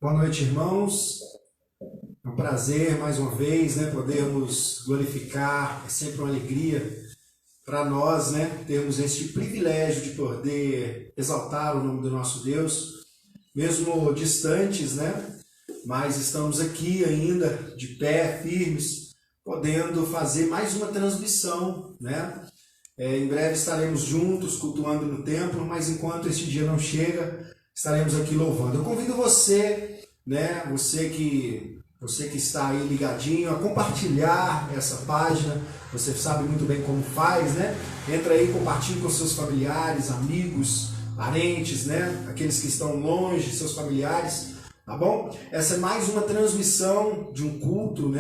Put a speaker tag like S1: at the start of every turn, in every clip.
S1: Boa noite, irmãos. É um prazer, mais uma vez, podermos glorificar. É sempre uma alegria para nós, termos este privilégio de poder exaltar o nome do nosso Deus, mesmo distantes, mas estamos aqui ainda, de pé, firmes, podendo fazer mais uma transmissão, Em breve estaremos juntos, cultuando no templo, mas enquanto este dia não chega, estaremos aqui louvando. Eu convido você, você que está aí ligadinho, a compartilhar essa página. Você sabe muito bem como faz, Entra aí, compartilhe com seus familiares, amigos, parentes, Aqueles que estão longe, seus familiares, tá bom? Essa é mais uma transmissão de um culto,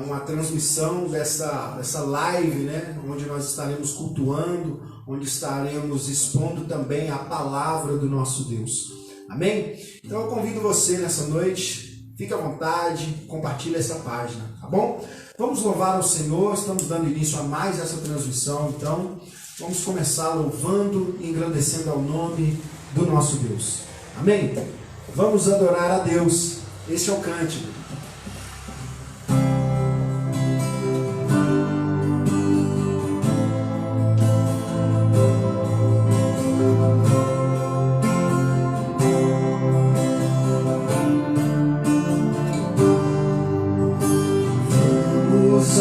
S1: Uma transmissão dessa live, Onde nós estaremos cultuando, onde estaremos expondo também a palavra do nosso Deus. Amém? Então eu convido você nessa noite, fique à vontade, compartilhe essa página, tá bom? Vamos louvar ao Senhor, estamos dando início a mais essa transmissão, então vamos começar louvando e engrandecendo ao nome do nosso Deus. Amém? Vamos adorar a Deus, esse é o cântico.
S2: Vamos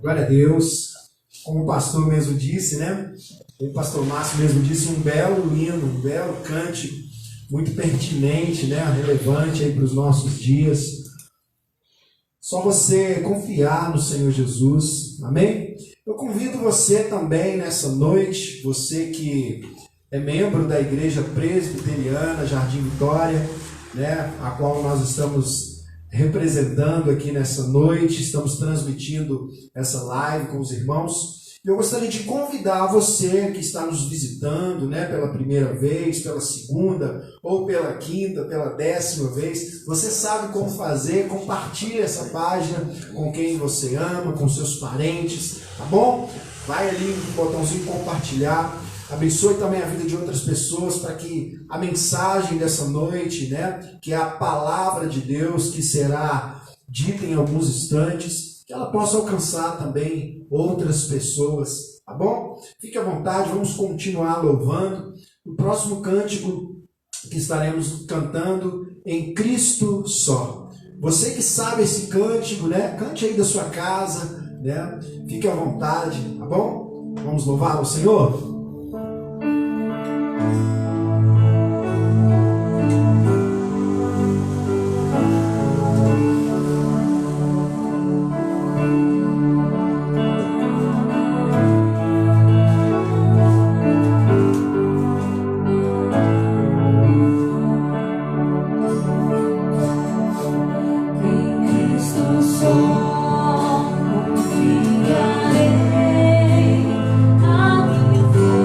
S1: Glória a Deus. Como o pastor mesmo disse, né? O pastor Márcio mesmo disse, um belo hino, um belo cântico, muito pertinente, né? Relevante aí para os nossos dias. Só você confiar no Senhor Jesus, amém? Eu convido você também nessa noite, você que é membro da Igreja Presbiteriana Jardim Vitória, né? A qual nós estamos representando aqui nessa noite, estamos transmitindo essa live com os irmãos. Eu gostaria de convidar você que está nos visitando, né, pela primeira vez, pela segunda, ou pela quinta, pela 10ª vez. Você sabe como fazer, compartilhe essa página com quem você ama, com seus parentes, tá bom? Vai ali no botãozinho compartilhar. Abençoe também a vida de outras pessoas para que a mensagem dessa noite, né, que é a palavra de Deus que será dita em alguns instantes, que ela possa alcançar também outras pessoas, tá bom? Fique à vontade, vamos continuar louvando. O próximo cântico que estaremos cantando em Cristo só. Você que sabe esse cântico, né, cante aí da sua casa, né? Fique à vontade, tá bom? Vamos louvar o Senhor?
S2: A minha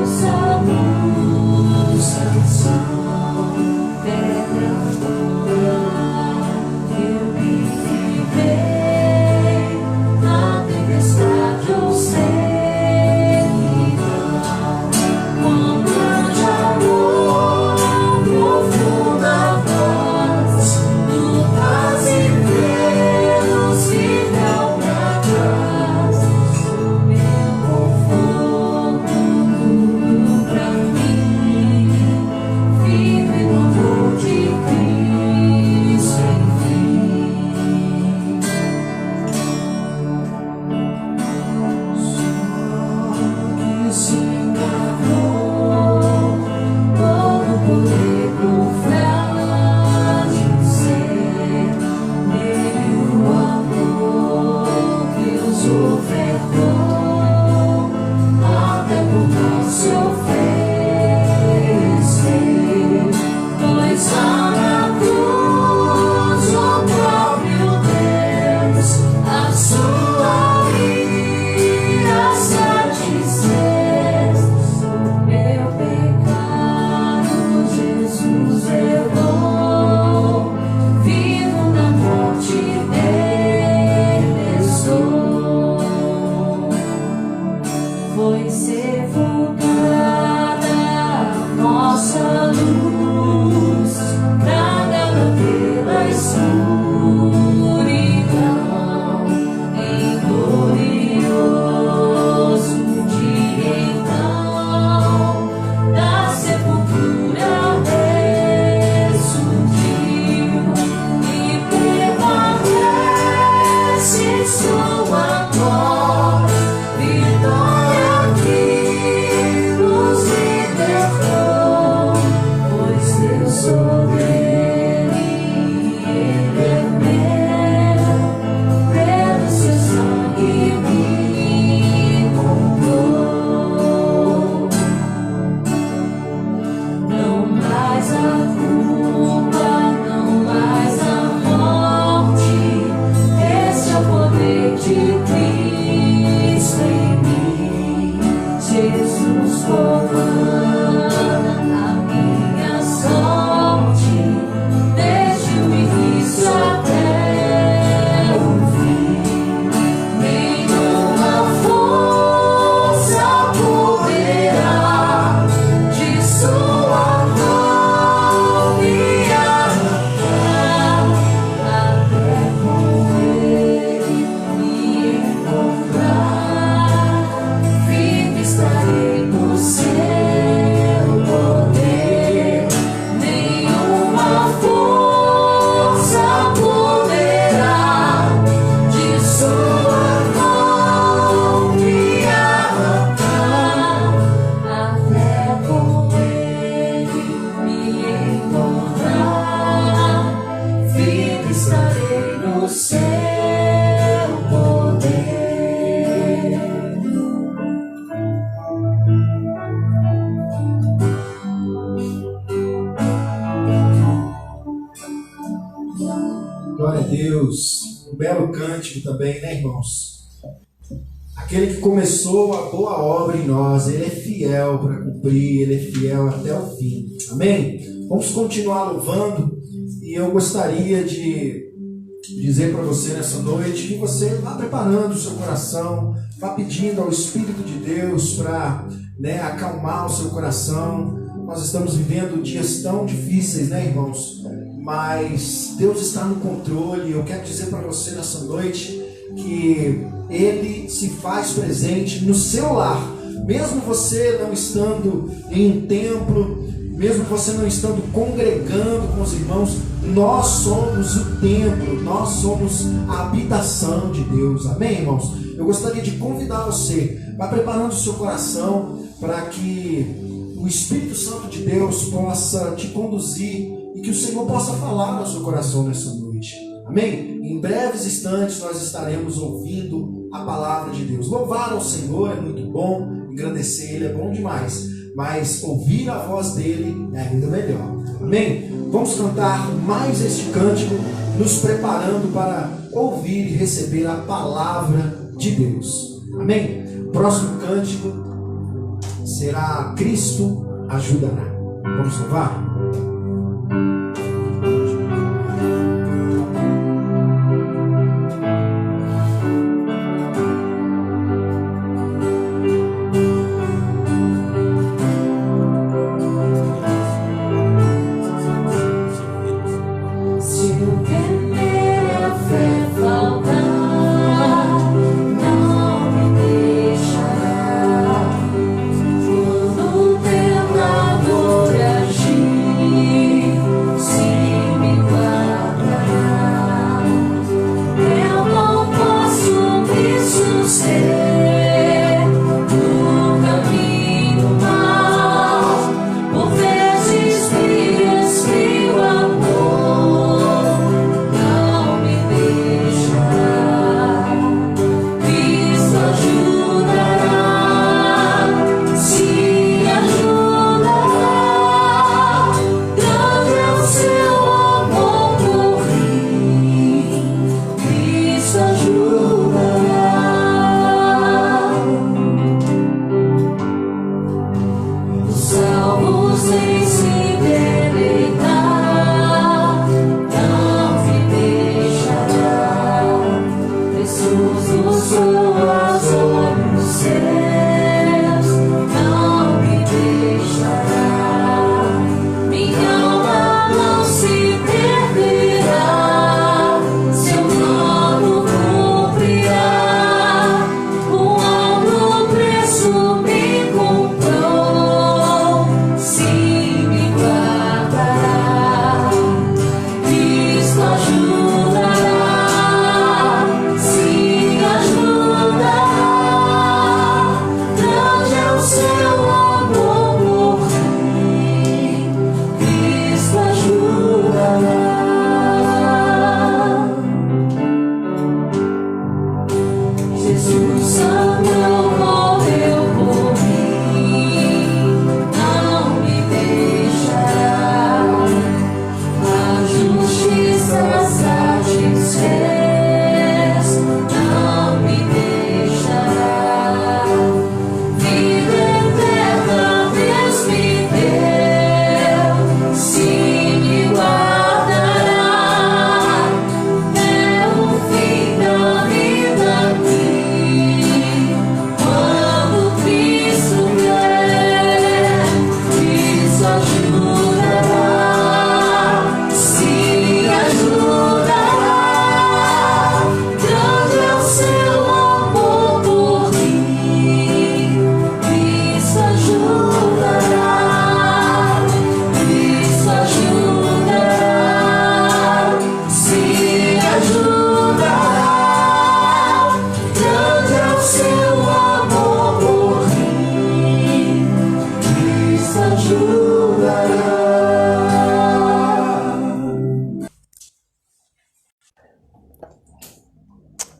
S1: Deus. Um belo cântico também, né, irmãos? Aquele que começou a boa obra em nós, Ele é fiel para cumprir, Ele é fiel até o fim. Amém? Vamos continuar louvando e eu gostaria de dizer para você nessa noite que você vá preparando o seu coração, vá pedindo ao Espírito de Deus para acalmar o seu coração. Nós estamos vivendo dias tão difíceis, né, irmãos? Mas Deus está no controle. Eu quero dizer para você nessa noite que Ele se faz presente no seu lar, mesmo você não estando em um templo, mesmo você não estando congregando com os irmãos. Nós somos o templo, nós somos a habitação de Deus. Amém, irmãos? Eu gostaria de convidar você, vá preparando o seu coração para que o Espírito Santo de Deus possa te conduzir e que o Senhor possa falar ao seu coração nessa noite. Amém? Em breves instantes nós estaremos ouvindo a palavra de Deus. Louvar ao Senhor é muito bom, engrandecer Ele é bom demais, mas ouvir a voz dEle é ainda melhor. Amém? Vamos cantar mais este cântico, nos preparando para ouvir e receber a palavra de Deus. Amém? O próximo cântico será Cristo ajudará. Vamos louvar?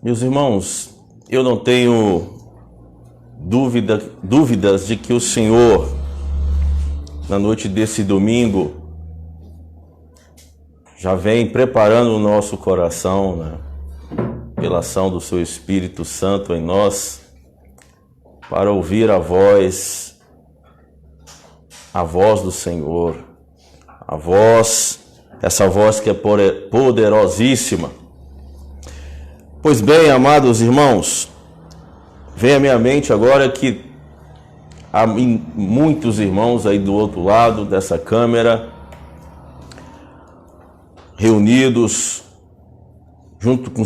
S2: Meus irmãos, eu não tenho dúvidas de que o Senhor, na noite desse domingo, já vem preparando o nosso coração, né, pela ação do seu Espírito Santo em nós, para ouvir a voz do Senhor, essa voz que é poderosíssima. Pois bem, amados irmãos, vem à minha mente agora que há muitos irmãos aí do outro lado dessa câmera, reunidos junto com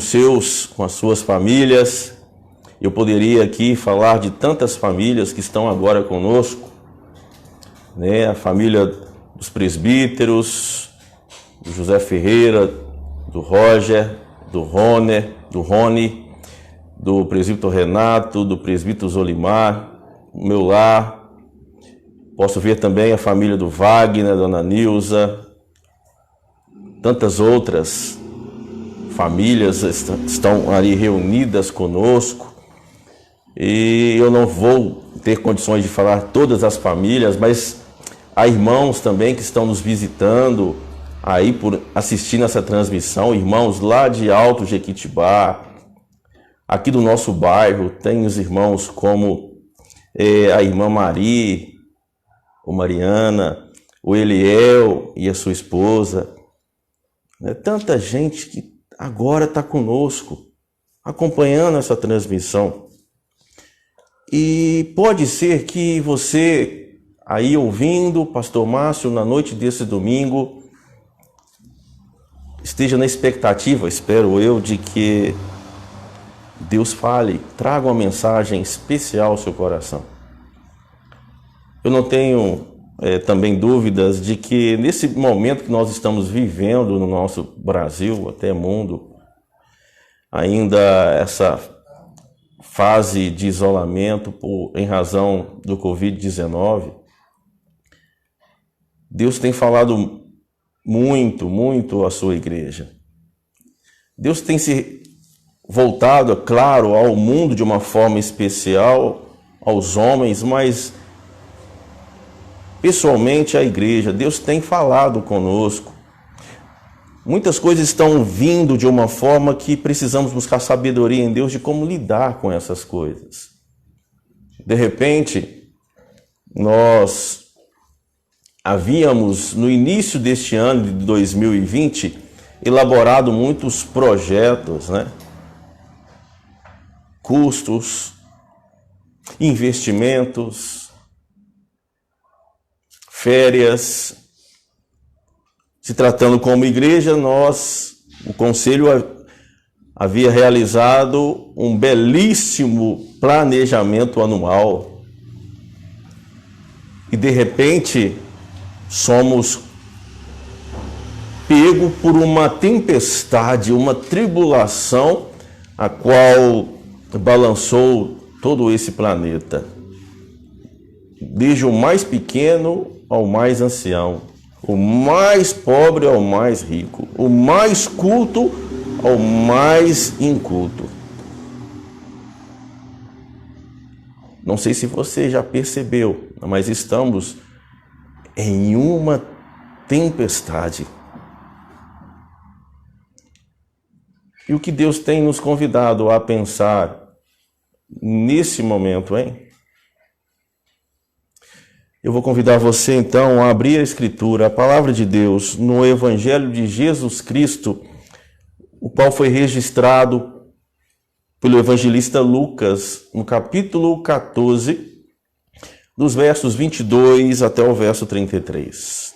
S2: as suas famílias. Eu poderia aqui falar de tantas famílias que estão agora conosco, né? A família dos presbíteros, do José Ferreira, do Roger, do Rony, do presbítero Renato, do presbítero Zolimar, o meu lar. Posso ver também a família do Wagner, dona Nilza, tantas outras famílias estão ali reunidas conosco, e eu não vou ter condições de falar todas as famílias, mas há irmãos também que estão nos visitando aí por assistir essa transmissão, irmãos lá de Alto Jequitibá, aqui do nosso bairro. Tem os irmãos como a irmã Mari, o Mariana, o Eliel e a sua esposa. Tanta gente que agora está conosco, acompanhando essa transmissão. E pode ser que você, aí ouvindo o Pastor Márcio na noite desse domingo, esteja na expectativa, espero eu, de que Deus fale, traga uma mensagem especial ao seu coração. Eu não tenho também dúvidas de que nesse momento que nós estamos vivendo no nosso Brasil, até mundo, ainda essa fase de isolamento em razão do Covid-19, Deus tem falado muito, muito à sua igreja. Deus tem se voltado, é claro, ao mundo de uma forma especial, aos homens, mas pessoalmente à igreja. Deus tem falado conosco. Muitas coisas estão vindo de uma forma que precisamos buscar sabedoria em Deus de como lidar com essas coisas. De repente, nós havíamos, no início deste ano de 2020, elaborado muitos projetos, custos, investimentos, férias. Se tratando como igreja, o conselho havia realizado um belíssimo planejamento anual. E de repente, somos pegos por uma tempestade, uma tribulação, a qual balançou todo esse planeta, desde o mais pequeno ao mais ancião, o mais pobre ao mais rico, o mais culto ao mais inculto. Não sei se você já percebeu, mas estamos em uma tempestade. E o que Deus tem nos convidado a pensar nesse momento, hein? Eu vou convidar você, então, a abrir a Escritura, a Palavra de Deus, no Evangelho de Jesus Cristo, o qual foi registrado pelo evangelista Lucas, no capítulo 14, dos versos 22 até o verso 33.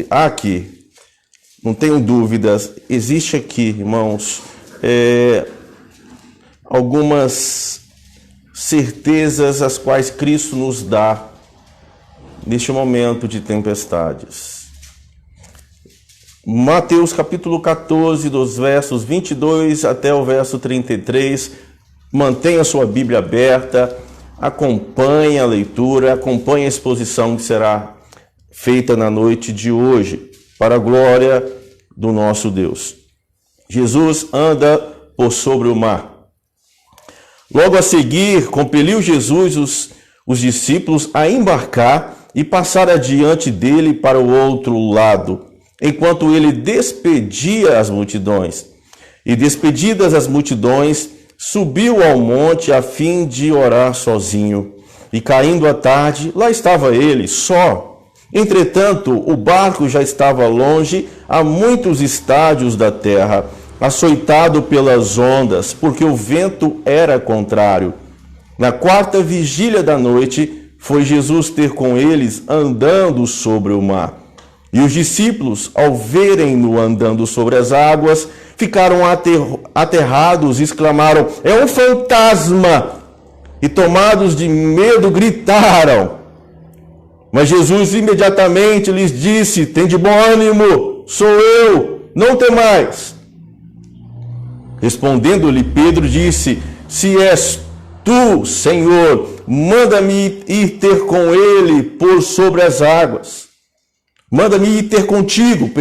S2: Aqui, não tenho dúvidas, existe aqui, irmãos, algumas certezas as quais Cristo nos dá neste momento de tempestades. Mateus capítulo 14, dos versos 22 até o verso 33. Mantenha a sua Bíblia aberta, acompanhe a leitura, acompanhe a exposição que será feita na noite de hoje, para a glória do nosso Deus. Jesus anda por sobre o mar. Logo a seguir, compeliu Jesus os discípulos a embarcar e passar adiante dele para o outro lado, enquanto ele despedia as multidões. E despedidas as multidões, subiu ao monte a fim de orar sozinho. E caindo a tarde, lá estava ele, só. Entretanto, o barco já estava longe, a muitos estádios da terra, açoitado pelas ondas, porque o vento era contrário. Na quarta vigília da noite, foi Jesus ter com eles andando sobre o mar. E os discípulos, ao verem-no andando sobre as águas, ficaram aterrados e exclamaram: "É um fantasma!" E tomados de medo, gritaram. Mas Jesus imediatamente lhes disse: "Tende bom ânimo, sou eu, não temais." Respondendo-lhe Pedro, disse: "Se és tu, Senhor, manda-me ir ter com ele por sobre as águas." Manda-me ir ter contigo,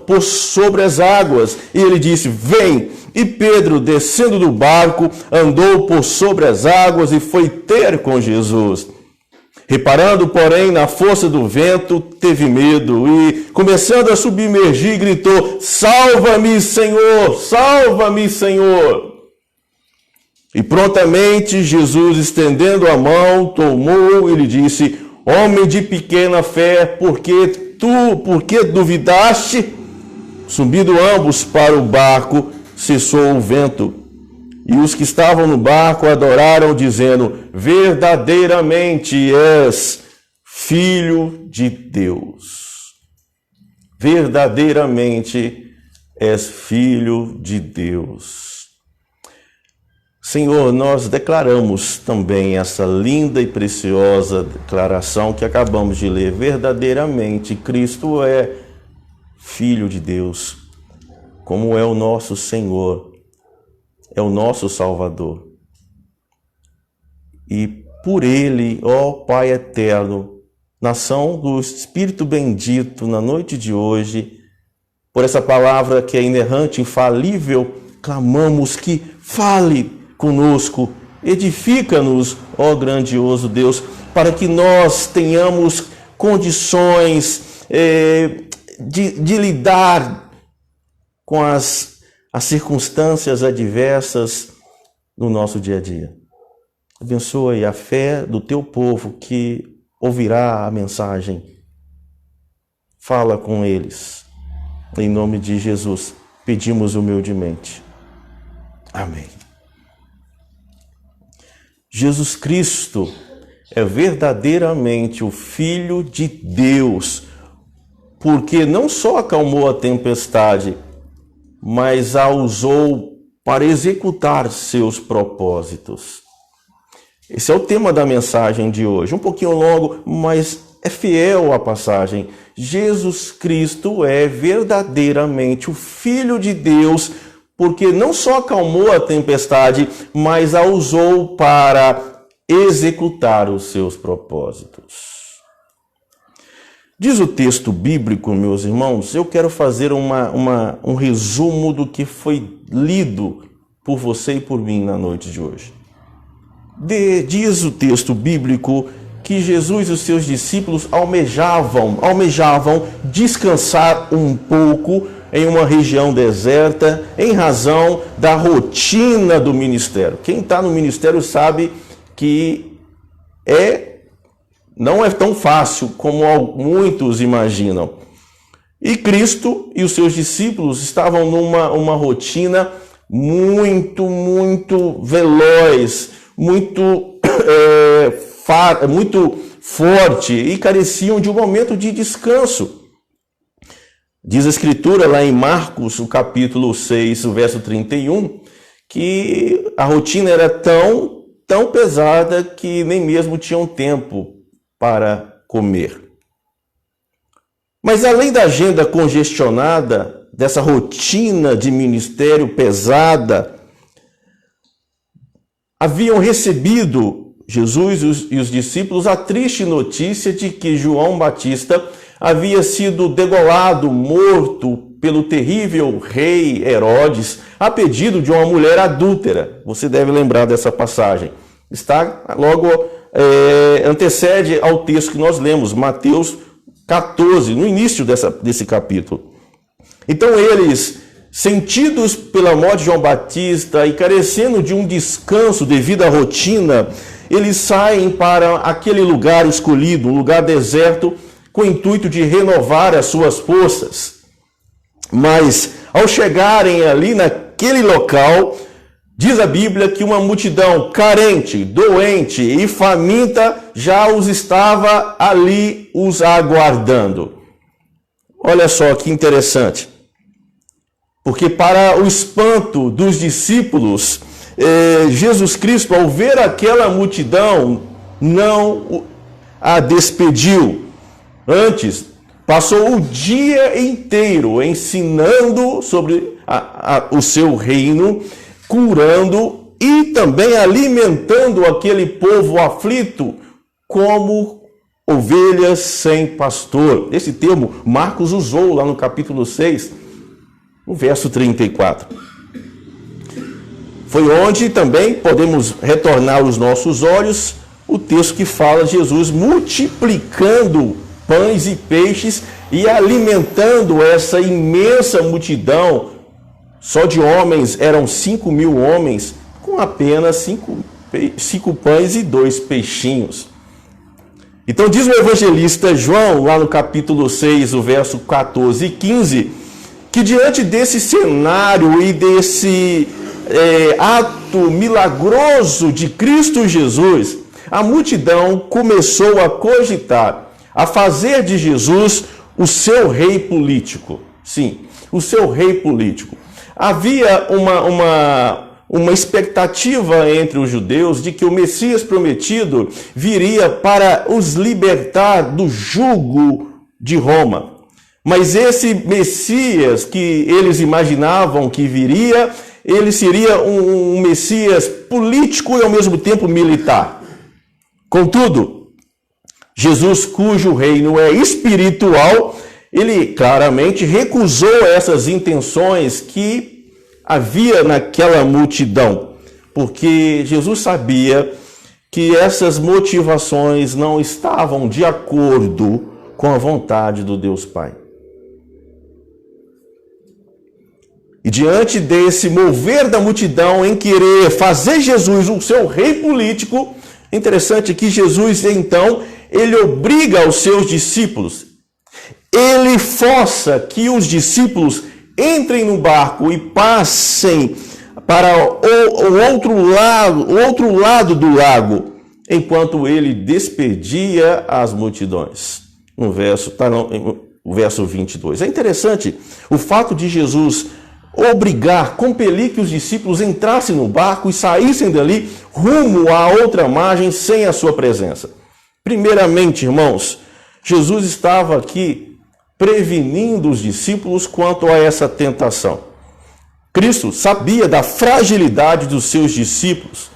S2: por sobre as águas. E ele disse: "Vem." E Pedro, descendo do barco, andou por sobre as águas e foi ter com Jesus. Reparando, porém, na força do vento, teve medo e, começando a submergir, gritou: "Salva-me, Senhor! Salva-me, Senhor!" E prontamente Jesus, estendendo a mão, tomou e lhe disse: "Homem de pequena fé, por que duvidaste?" Subindo ambos para o barco, cessou o vento. E os que estavam no barco adoraram, dizendo: "Verdadeiramente és Filho de Deus." Verdadeiramente és Filho de Deus. Senhor, nós declaramos também essa linda e preciosa declaração que acabamos de ler. Verdadeiramente, Cristo é Filho de Deus, como é o nosso Senhor, é o nosso Salvador. E por Ele, ó Pai eterno, na ação do Espírito bendito na noite de hoje, por essa palavra que é inerrante, infalível, clamamos que fale conosco, edifica-nos, ó grandioso Deus, para que nós tenhamos condições de lidar com as circunstâncias adversas no nosso dia a dia. Abençoe a fé do teu povo que ouvirá a mensagem. Fala com eles. Em nome de Jesus, pedimos humildemente. Amém. Jesus Cristo é verdadeiramente o Filho de Deus, porque não só acalmou a tempestade, mas a usou para executar seus propósitos. Esse é o tema da mensagem de hoje. Um pouquinho longo, mas é fiel à passagem. Jesus Cristo é verdadeiramente o Filho de Deus, porque não só acalmou a tempestade, mas a usou para executar os seus propósitos. Diz o texto bíblico, meus irmãos, eu quero fazer um resumo do que foi lido por você e por mim na noite de hoje. Diz o texto bíblico que Jesus e os seus discípulos almejavam descansar um pouco em uma região deserta, em razão da rotina do ministério. Quem está no ministério sabe que não é tão fácil como muitos imaginam. E Cristo e os seus discípulos estavam numa rotina muito veloz, muito forte, e careciam de um momento de descanso. Diz a Escritura lá em Marcos, o capítulo 6, o verso 31, que a rotina era tão pesada que nem mesmo tinham tempo para comer. Mas além da agenda congestionada, dessa rotina de ministério pesada, haviam recebido Jesus e os discípulos a triste notícia de que João Batista havia sido degolado, morto pelo terrível rei Herodes, a pedido de uma mulher adúltera. Você deve lembrar dessa passagem. antecede ao texto que nós lemos, Mateus 14, no início desse capítulo. Então eles, sentidos pela morte de João Batista e carecendo de um descanso devido à rotina, eles saem para aquele lugar escolhido, um lugar deserto, com o intuito de renovar as suas forças. Mas, ao chegarem ali naquele local, diz a Bíblia que uma multidão carente, doente e faminta já os estava ali os aguardando. Olha só que interessante. Porque para o espanto dos discípulos, Jesus Cristo, ao ver aquela multidão, não a despediu. Antes, passou o dia inteiro ensinando sobre o seu reino, curando e também alimentando aquele povo aflito como ovelhas sem pastor. Esse termo Marcos usou lá no capítulo 6, no verso 34. Foi onde também podemos retornar os nossos olhos o texto que fala de Jesus multiplicando pães e peixes e alimentando essa imensa multidão. Só de homens, eram 5.000 homens, com apenas 5 pães e 2 peixinhos. Então diz o evangelista João, lá no capítulo 6, o verso 14 e 15, que diante desse cenário e desse ato milagroso de Cristo Jesus, a multidão começou a cogitar, a fazer de Jesus o seu rei político. Sim, o seu rei político. Havia uma expectativa entre os judeus de que o Messias prometido viria para os libertar do jugo de Roma. Mas esse Messias que eles imaginavam que viria, ele seria um Messias político e ao mesmo tempo militar. Contudo, Jesus, cujo reino é espiritual, ele claramente recusou essas intenções que havia naquela multidão, porque Jesus sabia que essas motivações não estavam de acordo com a vontade do Deus Pai. E diante desse mover da multidão em querer fazer Jesus o seu rei político, interessante que Jesus, então, ele obriga os seus discípulos, ele força que os discípulos entrem no barco e passem para o outro lado do lago, enquanto ele despedia as multidões. No verso 22. É interessante o fato de Jesus compelir que os discípulos entrassem no barco e saíssem dali rumo à outra margem sem a sua presença. Primeiramente, irmãos, Jesus estava aqui prevenindo os discípulos quanto a essa tentação. Cristo sabia da fragilidade dos seus discípulos,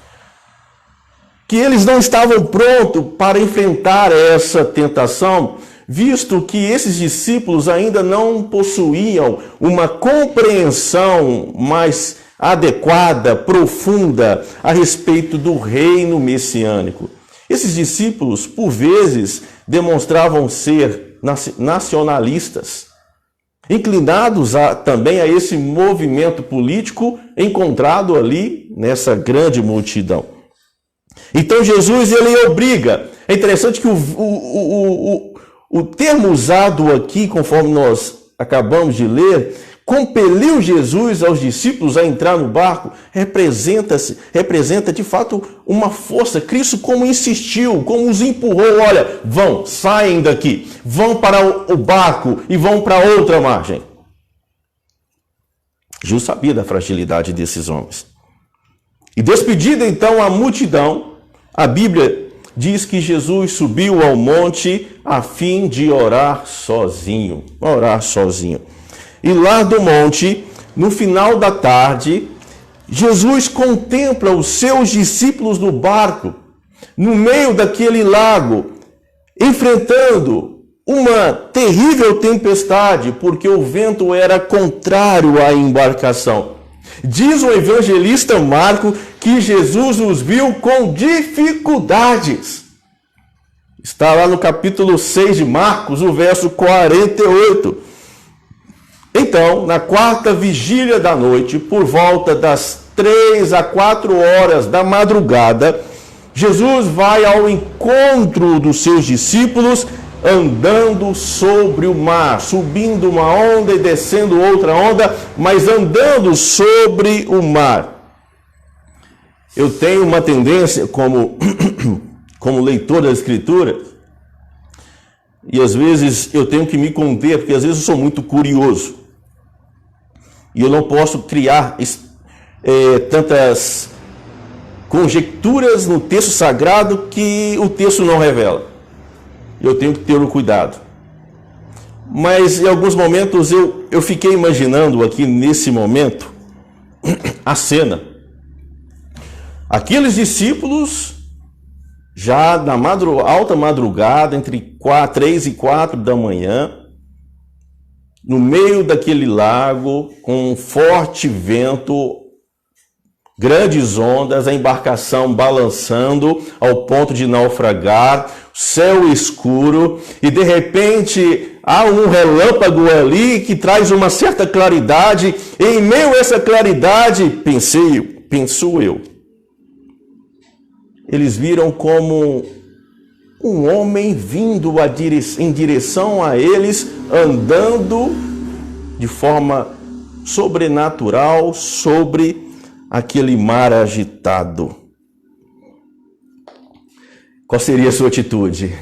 S2: que eles não estavam prontos para enfrentar essa tentação, visto que esses discípulos ainda não possuíam uma compreensão mais adequada, profunda, a respeito do reino messiânico. Esses discípulos, por vezes, demonstravam ser nacionalistas, inclinados também a esse movimento político encontrado ali nessa grande multidão. Então Jesus, ele obriga. É interessante que o termo usado aqui, conforme nós acabamos de ler, compeliu Jesus aos discípulos a entrar no barco, representa de fato uma força. Cristo como insistiu, como os empurrou, olha, saem daqui, vão para o barco e vão para outra margem. Jesus sabia da fragilidade desses homens. E despedida então a multidão, a Bíblia diz que Jesus subiu ao monte a fim de orar sozinho. E lá do monte, no final da tarde, Jesus contempla os seus discípulos no barco, no meio daquele lago, enfrentando uma terrível tempestade, porque o vento era contrário à embarcação. Diz o evangelista Marcos que Jesus os viu com dificuldades. Está lá no capítulo 6 de Marcos, o verso 48. Então, na quarta vigília da noite, por volta das 3 a 4 horas da madrugada, Jesus vai ao encontro dos seus discípulos andando sobre o mar, subindo uma onda e descendo outra onda, mas andando sobre o mar. Eu tenho uma tendência como leitor da Escritura, e às vezes eu tenho que me conter, porque às vezes eu sou muito curioso. E eu não posso criar tantas conjecturas no texto sagrado que o texto não revela. Eu tenho que ter o cuidado. Mas em alguns momentos eu fiquei imaginando aqui nesse momento a cena. Aqueles discípulos já na alta madrugada, entre 3 e 4 da manhã, no meio daquele lago, com um forte vento, grandes ondas, a embarcação balançando ao ponto de naufragar, céu escuro, e de repente há um relâmpago ali que traz uma certa claridade, e em meio a essa claridade, penso eu, eles viram como um homem vindo em direção a eles, andando de forma sobrenatural sobre aquele mar agitado. Qual seria a sua atitude?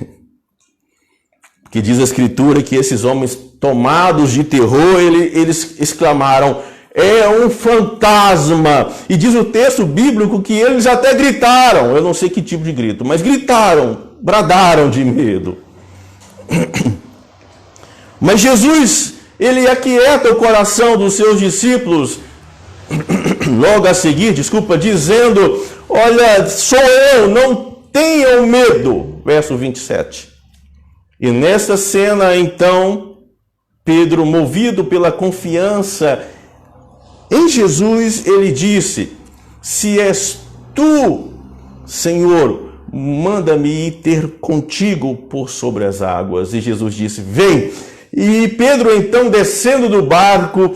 S2: Que diz a Escritura que esses homens tomados de terror, eles exclamaram: é um fantasma. E diz o texto bíblico que eles até gritaram, eu não sei que tipo de grito, mas gritaram, bradaram de medo. Mas Jesus, ele aquieta o coração dos seus discípulos, logo a seguir, dizendo: olha, sou eu, não tenham medo. Verso 27. E nessa cena, então, Pedro, movido pela confiança em Jesus, ele disse: se és tu, Senhor, manda-me ir ter contigo por sobre as águas. E Jesus disse: vem. E Pedro, então, descendo do barco,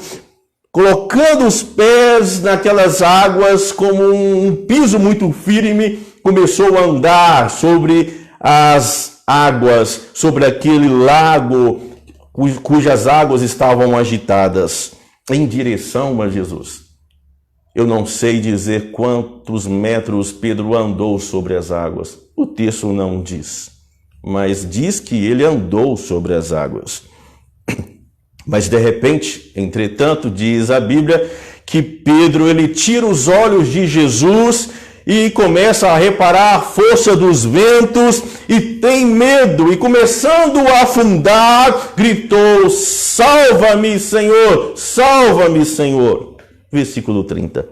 S2: colocando os pés naquelas águas como um piso muito firme, começou a andar sobre as águas, sobre aquele lago cujas águas estavam agitadas, em direção a Jesus. Eu não sei dizer quantos metros Pedro andou sobre as águas. O texto não diz, mas diz que ele andou sobre as águas. Mas de repente, entretanto, diz a Bíblia que Pedro, ele tira os olhos de Jesus e começa a reparar a força dos ventos e tem medo, e começando a afundar, gritou: salva-me, Senhor, salva-me, Senhor. Versículo 30.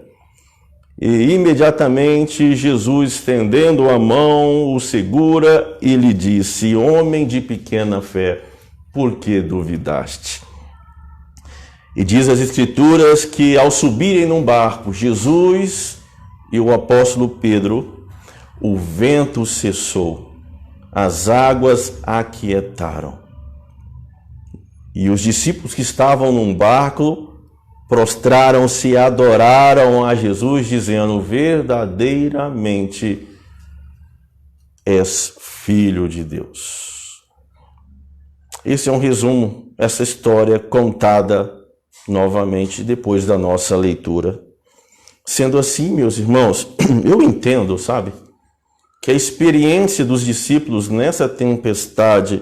S2: E imediatamente Jesus, estendendo a mão, o segura e lhe disse: homem de pequena fé, por que duvidaste? E diz as Escrituras que ao subirem num barco, Jesus e o apóstolo Pedro, o vento cessou, as águas aquietaram. E os discípulos que estavam num barco prostraram-se e adoraram a Jesus, dizendo: verdadeiramente és Filho de Deus. Esse é um resumo, essa história contada novamente depois da nossa leitura. Sendo assim, meus irmãos, eu entendo, sabe, que a experiência dos discípulos nessa tempestade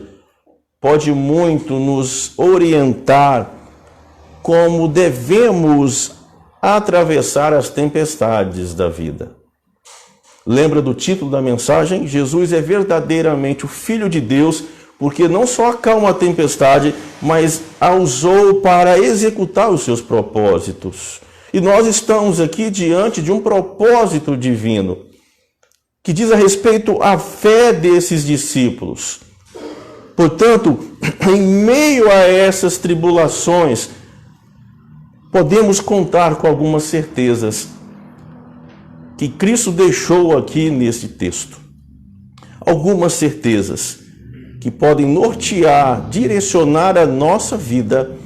S2: pode muito nos orientar como devemos atravessar as tempestades da vida. Lembra do título da mensagem? Jesus é verdadeiramente o Filho de Deus, porque não só acalma a tempestade, mas a usou para executar os seus propósitos. E nós estamos aqui diante de um propósito divino, que diz a respeito à fé desses discípulos. Portanto, em meio a essas tribulações, podemos contar com algumas certezas que Cristo deixou aqui nesse texto. Algumas certezas que podem nortear, direcionar a nossa vida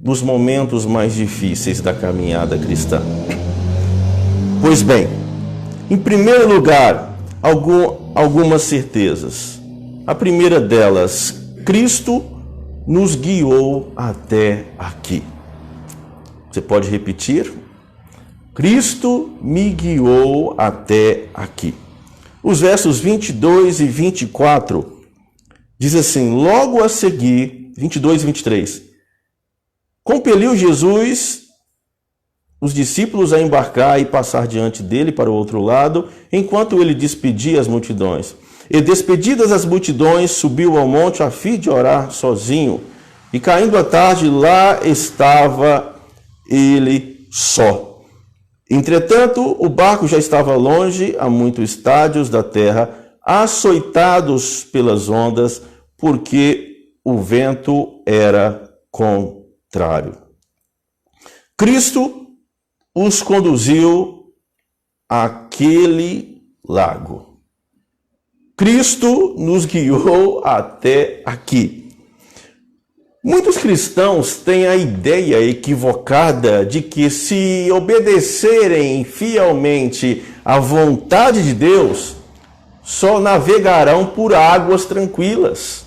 S2: dos momentos mais difíceis da caminhada cristã. Pois bem, em primeiro lugar, algumas certezas. A primeira delas, Cristo nos guiou até aqui. Você pode repetir? Cristo me guiou até aqui. Os versos 22 e 24 diz assim: logo a seguir, 22 e 23, compeliu Jesus os discípulos a embarcar e passar diante dele para o outro lado, enquanto ele despedia as multidões. E despedidas as multidões, subiu ao monte a fim de orar sozinho. E caindo a tarde, lá estava ele só. Entretanto, o barco já estava longe, a muitos estádios da terra, açoitados pelas ondas, porque o vento era contrário. Cristo os conduziu àquele lago. Cristo nos guiou até aqui. Muitos cristãos têm a ideia equivocada de que, se obedecerem fielmente à vontade de Deus, só navegarão por águas tranquilas.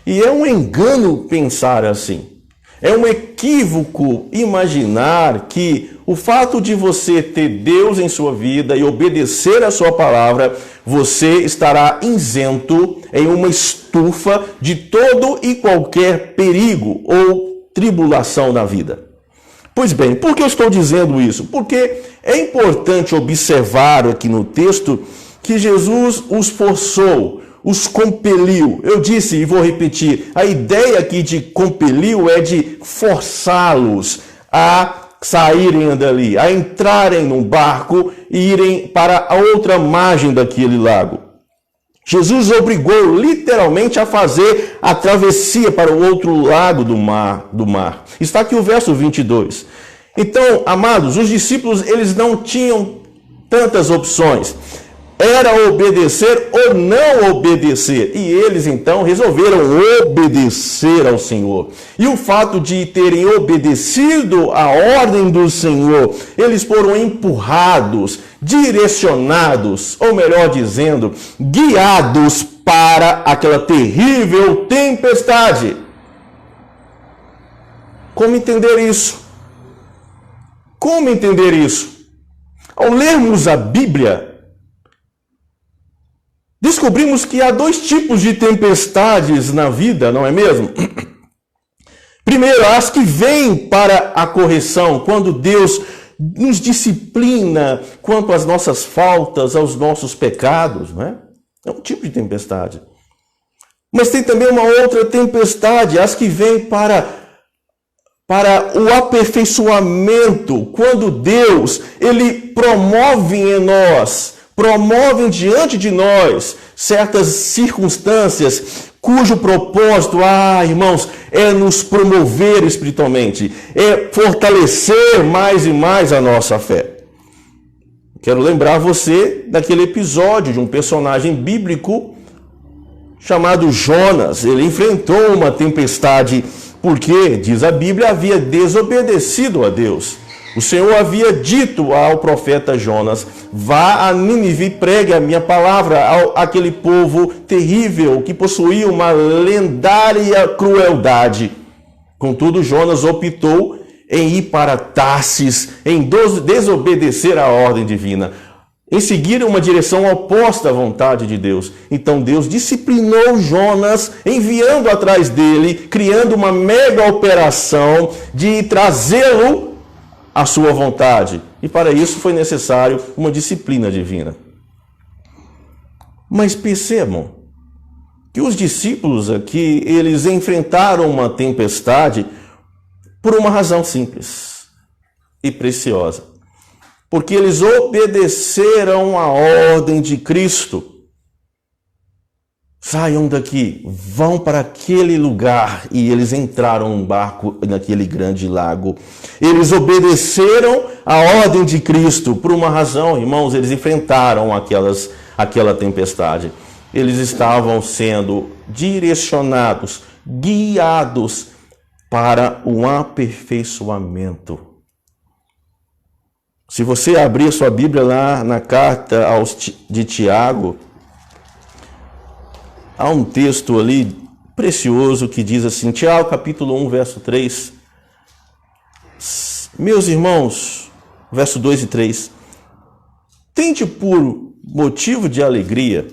S2: E é um engano pensar assim. É um equívoco imaginar que o fato de você ter Deus em sua vida e obedecer a sua palavra, você estará isento em uma estufa de todo e qualquer perigo ou tribulação na vida. Pois bem, por que eu estou dizendo isso? Porque é importante observar aqui no texto que Jesus os forçou, os compeliu. Eu disse e vou repetir, a ideia aqui de compeliu é de forçá-los a saírem dali, a entrarem num barco e irem para a outra margem daquele lago. Jesus obrigou literalmente a fazer a travessia para o outro lado do mar. Está aqui o verso 22. Então, amados, os discípulos, eles não tinham tantas opções. Era obedecer ou não obedecer. E eles, então, resolveram obedecer ao Senhor. E o fato de terem obedecido a ordem do Senhor, eles foram empurrados, direcionados, ou melhor dizendo, guiados para aquela terrível tempestade. Como entender isso? Como entender isso? Ao lermos a Bíblia, descobrimos que há dois tipos de tempestades na vida, não é mesmo? Primeiro, as que vêm para a correção, quando Deus nos disciplina quanto às nossas faltas, aos nossos pecados, não é? É um tipo de tempestade. Mas tem também uma outra tempestade, as que vêm para o aperfeiçoamento, quando Deus, ele promove em nós, promovem diante de nós certas circunstâncias cujo propósito, irmãos, é nos promover espiritualmente, é fortalecer mais e mais a nossa fé. Quero lembrar você daquele episódio de um personagem bíblico chamado Jonas. Ele enfrentou uma tempestade porque, diz a Bíblia, havia desobedecido a Deus. O Senhor havia dito ao profeta Jonas: vá a Nínive e pregue a minha palavra àquele povo terrível que possuía uma lendária crueldade. Contudo, Jonas optou em ir para Tarsis, em desobedecer à ordem divina, em seguir uma direção oposta à vontade de Deus. Então Deus disciplinou Jonas, enviando atrás dele, criando uma mega operação de trazê-lo a sua vontade. E para isso foi necessário uma disciplina divina. Mas percebam que os discípulos aqui, eles enfrentaram uma tempestade por uma razão simples e preciosa. Porque eles obedeceram a ordem de Cristo. Saiam daqui, vão para aquele lugar. E eles entraram num barco naquele grande lago. Eles obedeceram a ordem de Cristo por uma razão, irmãos. Eles enfrentaram aquela tempestade. Eles estavam sendo direcionados, guiados para um aperfeiçoamento. Se você abrir sua Bíblia lá na carta de Tiago, há um texto ali precioso que diz assim, Tiago capítulo 1, verso 3. Meus irmãos, verso 2 e 3. Tende por motivo de alegria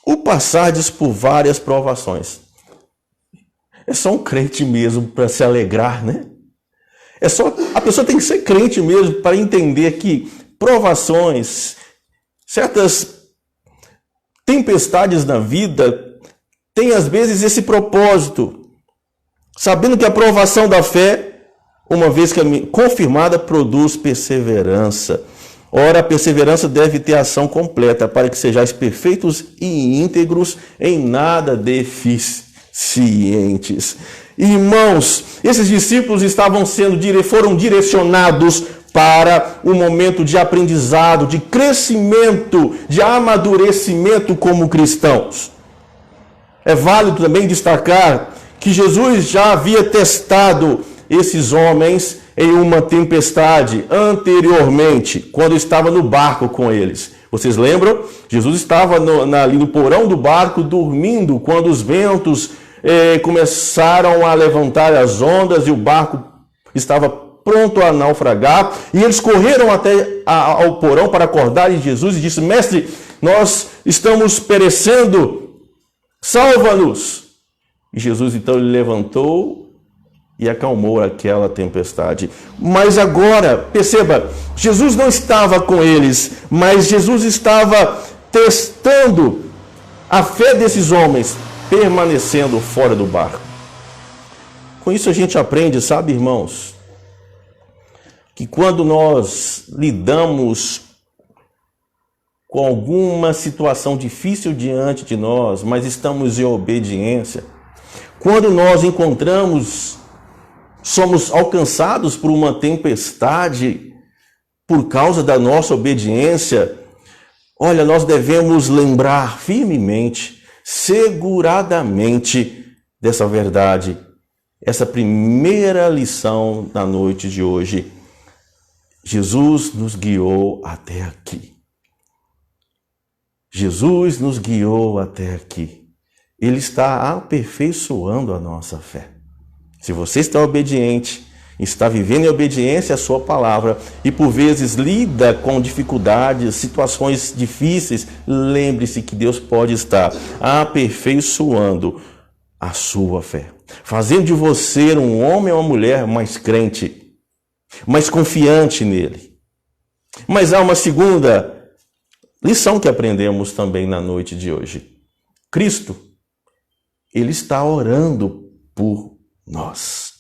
S2: o passardes por várias provações. É só um crente mesmo para se alegrar, né? A pessoa tem que ser crente mesmo para entender que provações, certas tempestades na vida, têm às vezes esse propósito, sabendo que a provação da fé, uma vez confirmada, produz perseverança. Ora, a perseverança deve ter ação completa, para que sejais perfeitos e íntegros, em nada deficientes. Irmãos, esses discípulos foram direcionados para um momento de aprendizado, de crescimento, de amadurecimento como cristãos. É válido também destacar que Jesus já havia testado esses homens em uma tempestade anteriormente, quando estava no barco com eles. Vocês lembram? Jesus estava ali no porão do barco dormindo, quando os ventos começaram a levantar as ondas e o barco estava pronto a naufragar. E eles correram até ao porão para acordarem Jesus e disse: Mestre, nós estamos perecendo, salva-nos. E Jesus então ele levantou e acalmou aquela tempestade. Mas agora, perceba, Jesus não estava com eles, mas Jesus estava testando a fé desses homens, permanecendo fora do barco. Com isso a gente aprende, sabe, irmãos, que quando nós lidamos com alguma situação difícil diante de nós, mas estamos em obediência, quando nós somos alcançados por uma tempestade por causa da nossa obediência, olha, nós devemos lembrar firmemente, seguradamente dessa verdade, essa primeira lição da noite de hoje. Jesus nos guiou até aqui. Jesus nos guiou até aqui. Ele está aperfeiçoando a nossa fé. Se você está obediente, está vivendo em obediência à sua palavra e por vezes lida com dificuldades, situações difíceis, lembre-se que Deus pode estar aperfeiçoando a sua fé, fazendo de você um homem ou uma mulher mais crente, mais confiante nele. Mas há uma segunda lição que aprendemos também na noite de hoje. Cristo, ele está orando por nós.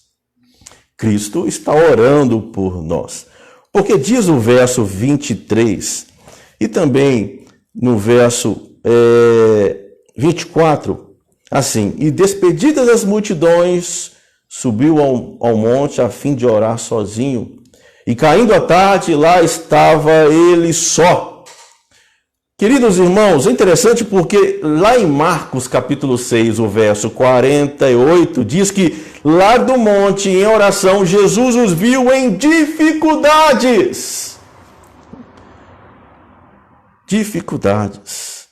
S2: Cristo está orando por nós. Porque diz o verso 23 e também no verso 24, assim: E despedidas as multidões, subiu ao monte a fim de orar sozinho. E caindo a tarde, lá estava ele só. Queridos irmãos, é interessante porque lá em Marcos capítulo 6, o verso 48, diz que lá do monte, em oração, Jesus os viu em dificuldades. Dificuldades.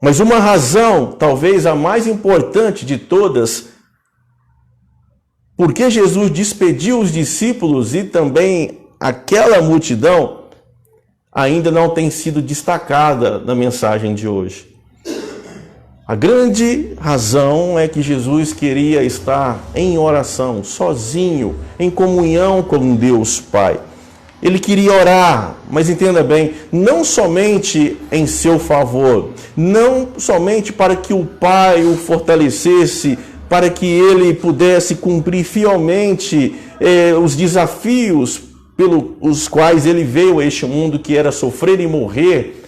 S2: Mas uma razão, talvez a mais importante de todas, porque Jesus despediu os discípulos e também aquela multidão, ainda não tem sido destacada na mensagem de hoje. A grande razão é que Jesus queria estar em oração, sozinho, em comunhão com Deus Pai. Ele queria orar, mas entenda bem, não somente em seu favor, não somente para que o Pai o fortalecesse, para que ele pudesse cumprir fielmente os desafios pelos quais ele veio a este mundo, que era sofrer e morrer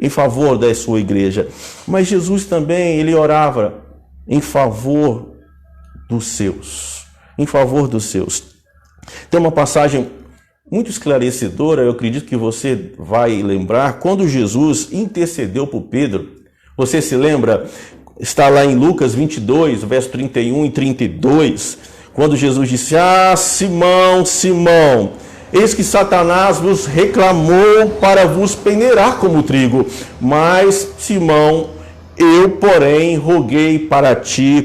S2: em favor da sua igreja. Mas Jesus também, ele orava em favor dos seus. Em favor dos seus. Tem uma passagem muito esclarecedora, eu acredito que você vai lembrar, quando Jesus intercedeu por Pedro. Você se lembra? está lá em Lucas 22, verso 31 e 32, quando Jesus disse: "Ah, Simão, Simão, eis que Satanás vos reclamou para vos peneirar como trigo, mas, Simão, eu, porém, roguei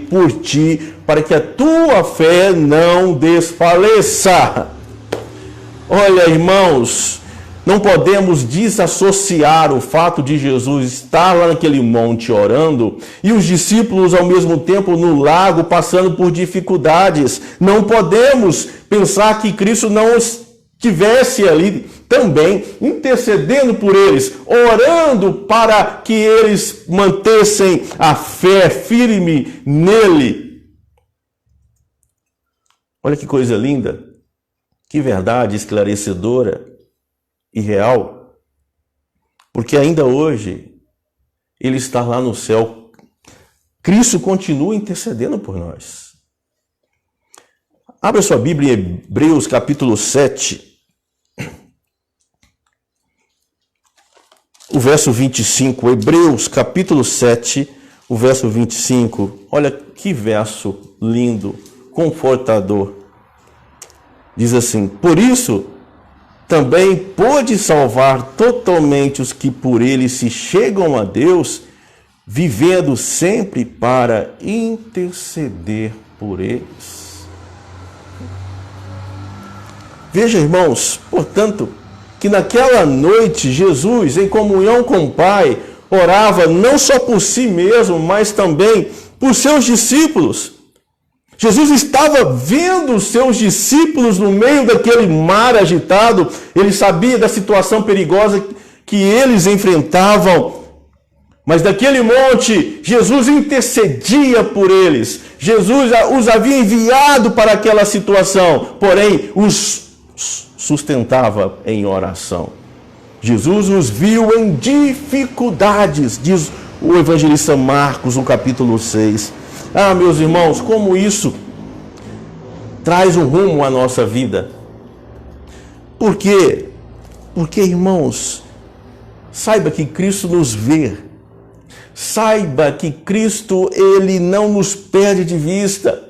S2: por ti, para que a tua fé não desfaleça." Olha, irmãos, não podemos desassociar o fato de Jesus estar lá naquele monte orando e os discípulos ao mesmo tempo no lago passando por dificuldades. Não podemos pensar que Cristo não estivesse ali também intercedendo por eles, orando para que eles mantessem a fé firme nele. Olha que coisa linda, que verdade esclarecedora e real, porque ainda hoje ele está lá no céu. Cristo continua intercedendo por nós. Abra sua Bíblia em Hebreus capítulo 7, o verso 25. Hebreus capítulo 7, o verso 25. Olha que verso lindo, confortador. Diz assim: "Por isso também pôde salvar totalmente os que por ele se chegam a Deus, vivendo sempre para interceder por eles." Veja, irmãos, portanto, que naquela noite Jesus, em comunhão com o Pai, orava não só por si mesmo, mas também por seus discípulos. Jesus estava vendo os seus discípulos no meio daquele mar agitado. Ele sabia da situação perigosa que eles enfrentavam. Mas daquele monte, Jesus intercedia por eles. Jesus os havia enviado para aquela situação, porém os sustentava em oração. Jesus os viu em dificuldades, diz o evangelista Marcos, no capítulo 6. Ah, meus irmãos, como isso traz um rumo à nossa vida. Por quê? Porque, irmãos, saiba que Cristo nos vê. Saiba que Cristo, ele não nos perde de vista.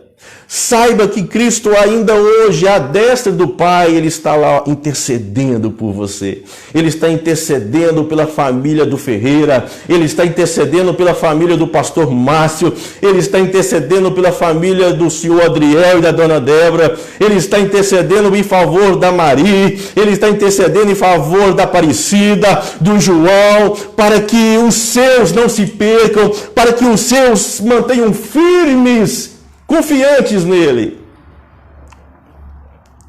S2: Saiba que Cristo ainda hoje, à destra do Pai, ele está lá intercedendo por você. Ele está intercedendo pela família do Ferreira. Ele está intercedendo pela família do pastor Márcio. Ele está intercedendo pela família do senhor Adriel e da dona Débora. Ele está intercedendo em favor da Mari. Ele está intercedendo em favor da Aparecida, do João, para que os seus não se percam, para que os seus mantenham firmes, confiantes nele.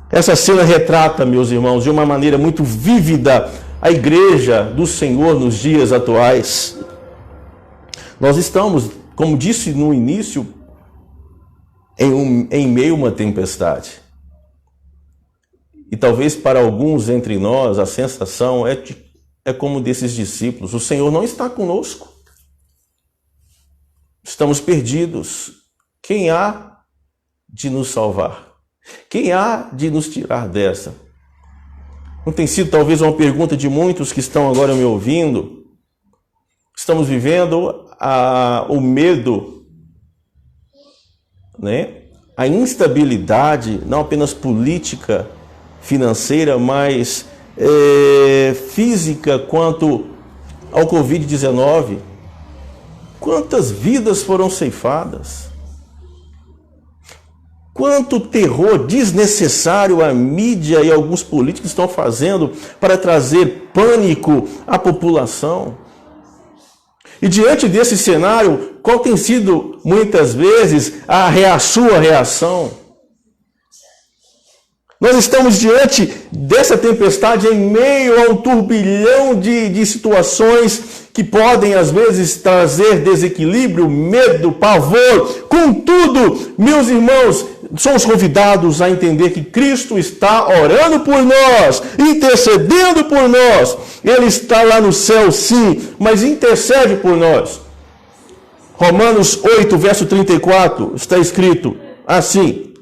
S2: Essa cena retrata, meus irmãos, de uma maneira muito vívida a igreja do Senhor nos dias atuais. Nós estamos, como disse no início, em meio a uma tempestade. E talvez para alguns entre nós a sensação é como desses discípulos: o Senhor não está conosco. Estamos perdidos. Quem há de nos salvar? Quem há de nos tirar dessa? Não tem sido talvez uma pergunta de muitos que estão agora me ouvindo? Estamos vivendo o medo, né? A instabilidade, não apenas política, financeira, mas física quanto ao Covid-19. Quantas vidas foram ceifadas? Quanto terror desnecessário a mídia e alguns políticos estão fazendo para trazer pânico à população. E diante desse cenário, qual tem sido muitas vezes a sua reação? Nós estamos diante dessa tempestade em meio a um turbilhão de situações que podem às vezes trazer desequilíbrio, medo, pavor. Contudo, meus irmãos, somos convidados a entender que Cristo está orando por nós, intercedendo por nós. Ele está lá no céu, sim, mas intercede por nós. Romanos 8, verso 34, está escrito assim.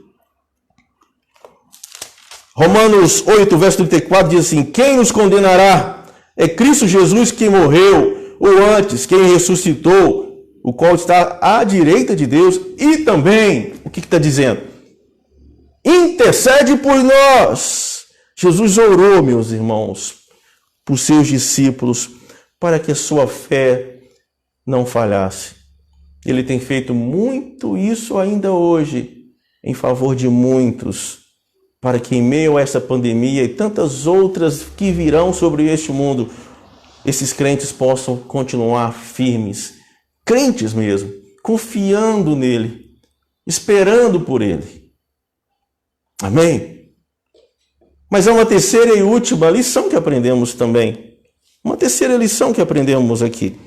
S2: Romanos 8, verso 34 diz assim: quem nos condenará? É Cristo Jesus quem morreu, ou antes, quem ressuscitou, o qual está à direita de Deus, e também, o que está dizendo? Intercede por nós. Jesus orou, meus irmãos, por seus discípulos, para que a sua fé não falhasse. Ele tem feito muito isso ainda hoje, em favor de muitos, para que em meio a essa pandemia e tantas outras que virão sobre este mundo, esses crentes possam continuar firmes, crentes mesmo, confiando nele, esperando por ele. Amém? Mas há uma terceira e última lição que aprendemos também. Uma terceira lição que aprendemos aqui.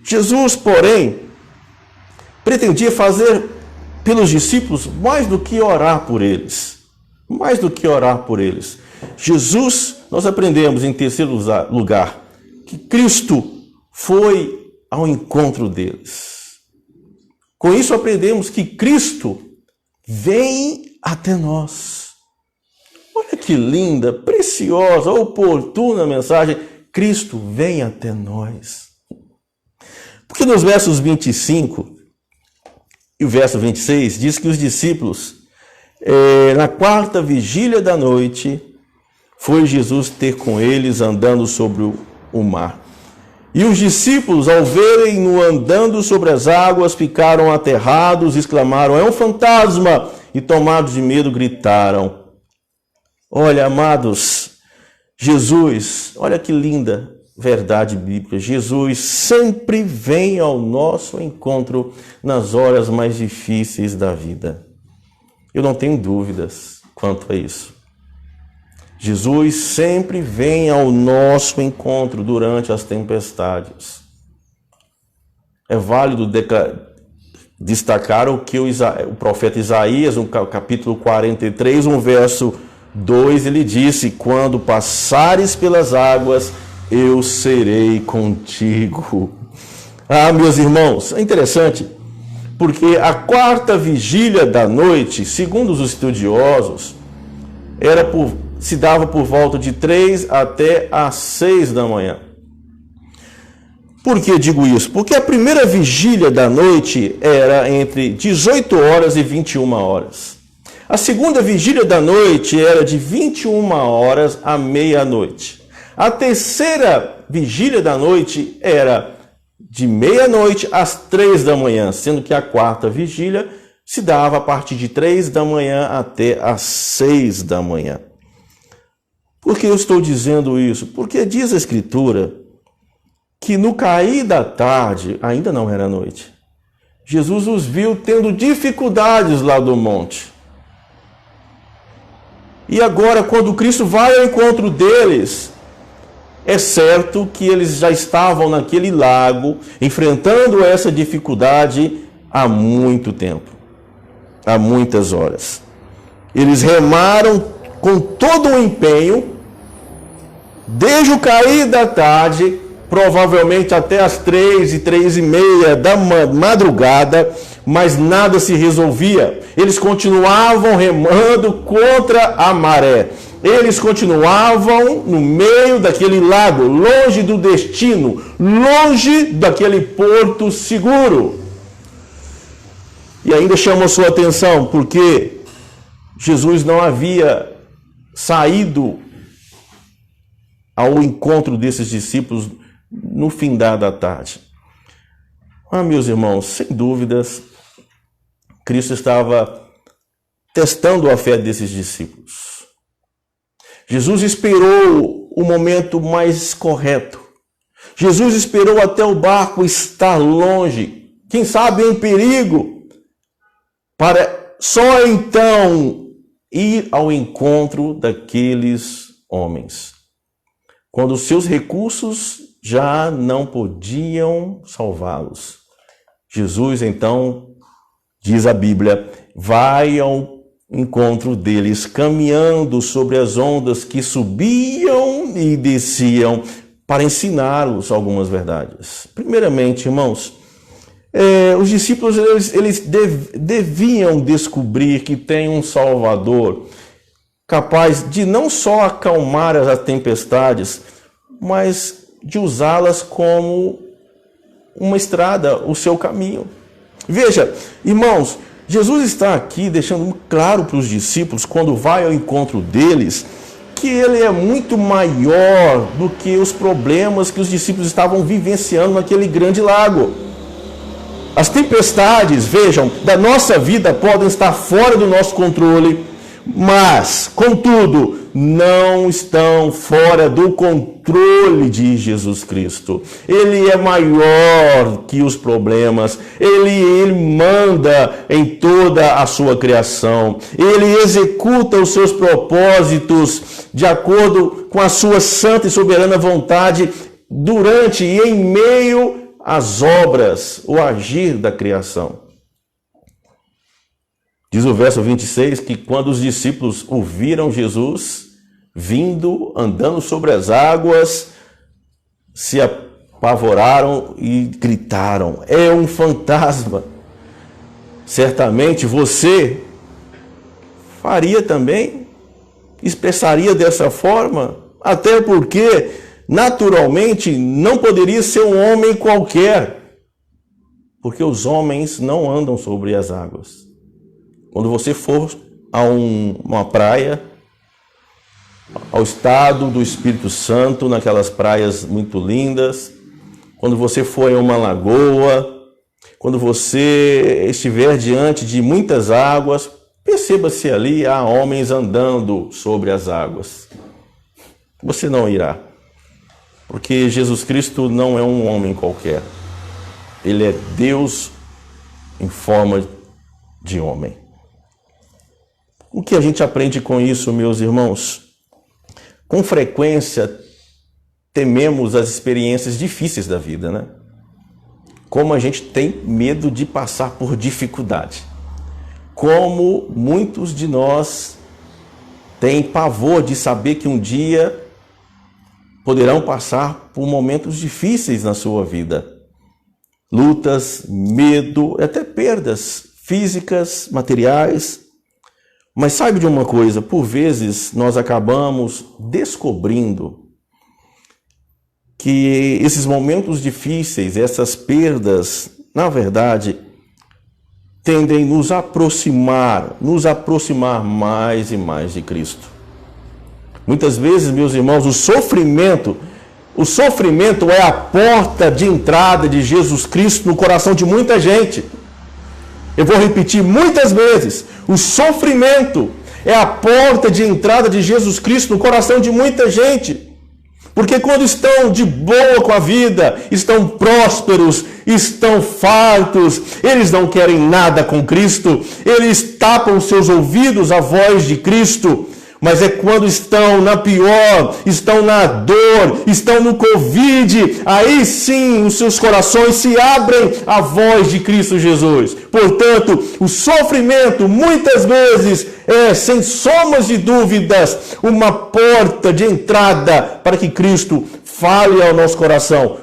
S2: Jesus, porém, pretendia fazer pelos discípulos mais do que orar por eles. Mais do que orar por eles. Jesus, nós aprendemos em terceiro lugar, que Cristo foi ao encontro deles. Com isso aprendemos que Cristo vem até nós. Olha que linda, preciosa, oportuna mensagem. Cristo vem até nós. Porque nos versos 25 e o verso 26 diz que os discípulos, na quarta vigília da noite, foi Jesus ter com eles andando sobre o mar. E os discípulos, ao verem-no andando sobre as águas, ficaram aterrados, exclamaram: é um fantasma! E tomados de medo, gritaram. Olha, amados, Jesus, olha que linda verdade bíblica. Jesus sempre vem ao nosso encontro nas horas mais difíceis da vida. Eu não tenho dúvidas quanto a isso. Jesus sempre vem ao nosso encontro durante as tempestades. É válido destacar o que o profeta Isaías, no capítulo 43, no verso 2, ele disse: quando passares pelas águas, eu serei contigo. Ah, meus irmãos, é interessante, porque a quarta vigília da noite, segundo os estudiosos, se dava por volta de 3 até às 6 da manhã. Por que digo isso? Porque a primeira vigília da noite era entre 18 horas e 21 horas. A segunda vigília da noite era de 21 horas à meia-noite. A terceira vigília da noite era de meia-noite às 3 da manhã, sendo que a quarta vigília se dava a partir de 3 da manhã até às 6 da manhã. Por que eu estou dizendo isso? Porque diz a Escritura que no cair da tarde, ainda não era noite, Jesus os viu tendo dificuldades lá do monte. E agora, quando Cristo vai ao encontro deles, é certo que eles já estavam naquele lago, enfrentando essa dificuldade há muito tempo, há muitas horas. Eles remaram com todo o empenho, desde o cair da tarde, provavelmente até as 3 e 3:30 da madrugada, mas nada se resolvia. Eles continuavam remando contra a maré. Eles continuavam no meio daquele lago, longe do destino, longe daquele porto seguro. E ainda chama a sua atenção, porque Jesus não havia saído ao encontro desses discípulos no findar da tarde. Ah, meus irmãos, sem dúvidas, Cristo estava testando a fé desses discípulos. Jesus esperou o momento mais correto. Jesus esperou até o barco estar longe, quem sabe em perigo, para só então ir ao encontro daqueles homens, quando os seus recursos já não podiam salvá-los. Jesus, então, diz a Bíblia, vai ao encontro deles, caminhando sobre as ondas que subiam e desciam, para ensiná-los algumas verdades. Primeiramente, irmãos, os discípulos eles deviam descobrir que tem um Salvador capaz de não só acalmar as tempestades, mas de usá-las como uma estrada, o seu caminho. Veja, irmãos, Jesus está aqui deixando claro para os discípulos, quando vai ao encontro deles, que ele é muito maior do que os problemas que os discípulos estavam vivenciando naquele grande lago. As tempestades, vejam, da nossa vida podem estar fora do nosso controle, mas, contudo, não estão fora do controle de Jesus Cristo. Ele é maior que os problemas. Ele manda em toda a sua criação. Ele executa os seus propósitos de acordo com a sua santa e soberana vontade durante e em meio às obras, o agir da criação. Diz o verso 26 que quando os discípulos ouviram Jesus vindo, andando sobre as águas, se apavoraram e gritaram: é um fantasma. Certamente você faria também, expressaria dessa forma, até porque naturalmente não poderia ser um homem qualquer, porque os homens não andam sobre as águas. Quando você for a uma praia, ao estado do Espírito Santo, naquelas praias muito lindas, quando você for em uma lagoa, quando você estiver diante de muitas águas, perceba se ali há homens andando sobre as águas. Você não irá, porque Jesus Cristo não é um homem qualquer. Ele é Deus em forma de homem. O que a gente aprende com isso, meus irmãos? Com frequência, tememos as experiências difíceis da vida, né? Como a gente tem medo de passar por dificuldade. Como muitos de nós têm pavor de saber que um dia poderão passar por momentos difíceis na sua vida. Lutas, medo, até perdas físicas, materiais. Mas sabe de uma coisa, por vezes nós acabamos descobrindo que esses momentos difíceis, essas perdas, na verdade, tendem a nos aproximar mais e mais de Cristo. Muitas vezes, meus irmãos, o sofrimento é a porta de entrada de Jesus Cristo no coração de muita gente. Eu vou repetir muitas vezes, o sofrimento é a porta de entrada de Jesus Cristo no coração de muita gente. Porque quando estão de boa com a vida, estão prósperos, estão fartos, eles não querem nada com Cristo, eles tapam seus ouvidos à voz de Cristo. Mas é quando estão na pior, estão na dor, estão no Covid, aí sim os seus corações se abrem à voz de Cristo Jesus. Portanto, o sofrimento muitas vezes é, sem somas de dúvidas, uma porta de entrada para que Cristo fale ao nosso coração,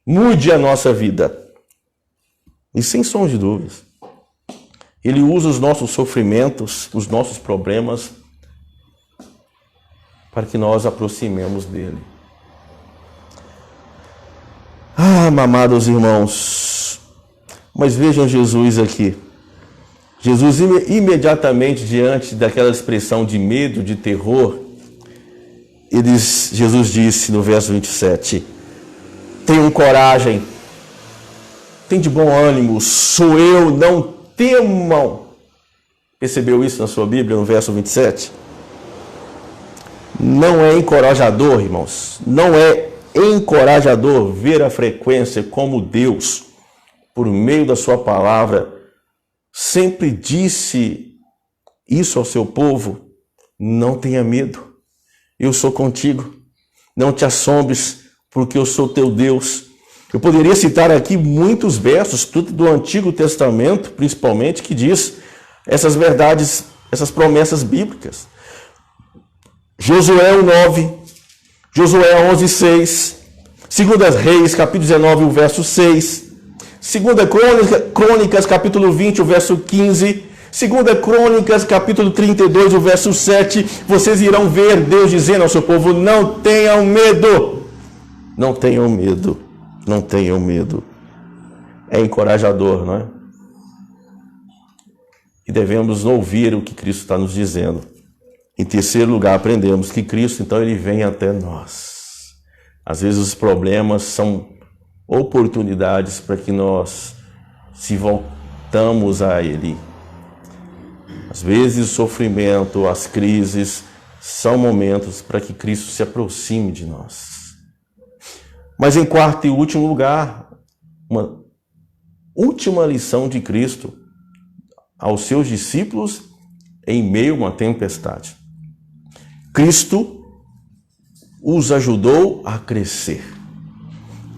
S2: mude a nossa vida. E sem somas de dúvidas, Ele usa os nossos sofrimentos, os nossos problemas, para que nós aproximemos dele. Ah, amados irmãos, mas vejam Jesus aqui. Jesus imediatamente diante daquela expressão de medo, de terror, Jesus disse no verso 27, tenham coragem, tem de bom ânimo, sou eu, não temam. Percebeu isso na sua Bíblia, no verso 27? Não é encorajador, irmãos, não é encorajador ver a frequência como Deus, por meio da sua palavra, sempre disse isso ao seu povo: não tenha medo, eu sou contigo, não te assombres, porque eu sou teu Deus. Eu poderia citar aqui muitos versos, tudo do Antigo Testamento, principalmente, que diz essas verdades, essas promessas bíblicas. Josué 1:9, Josué 11:6, 2 Reis, capítulo 19, o verso 6, 2 Crônicas, capítulo 20, o verso 15, 2 Crônicas, capítulo 32, o verso 7, vocês irão ver Deus dizendo ao seu povo: não tenham medo, não tenham medo, não tenham medo. é encorajador, não é? E devemos ouvir o que Cristo está nos dizendo. Em terceiro lugar, aprendemos que Cristo, então, ele vem até nós. Às vezes os problemas são oportunidades para que nós se voltamos a Ele. Às vezes o sofrimento, as crises, são momentos para que Cristo se aproxime de nós. Mas em quarto e último lugar, uma última lição de Cristo aos seus discípulos em meio a uma tempestade. Cristo os ajudou a crescer.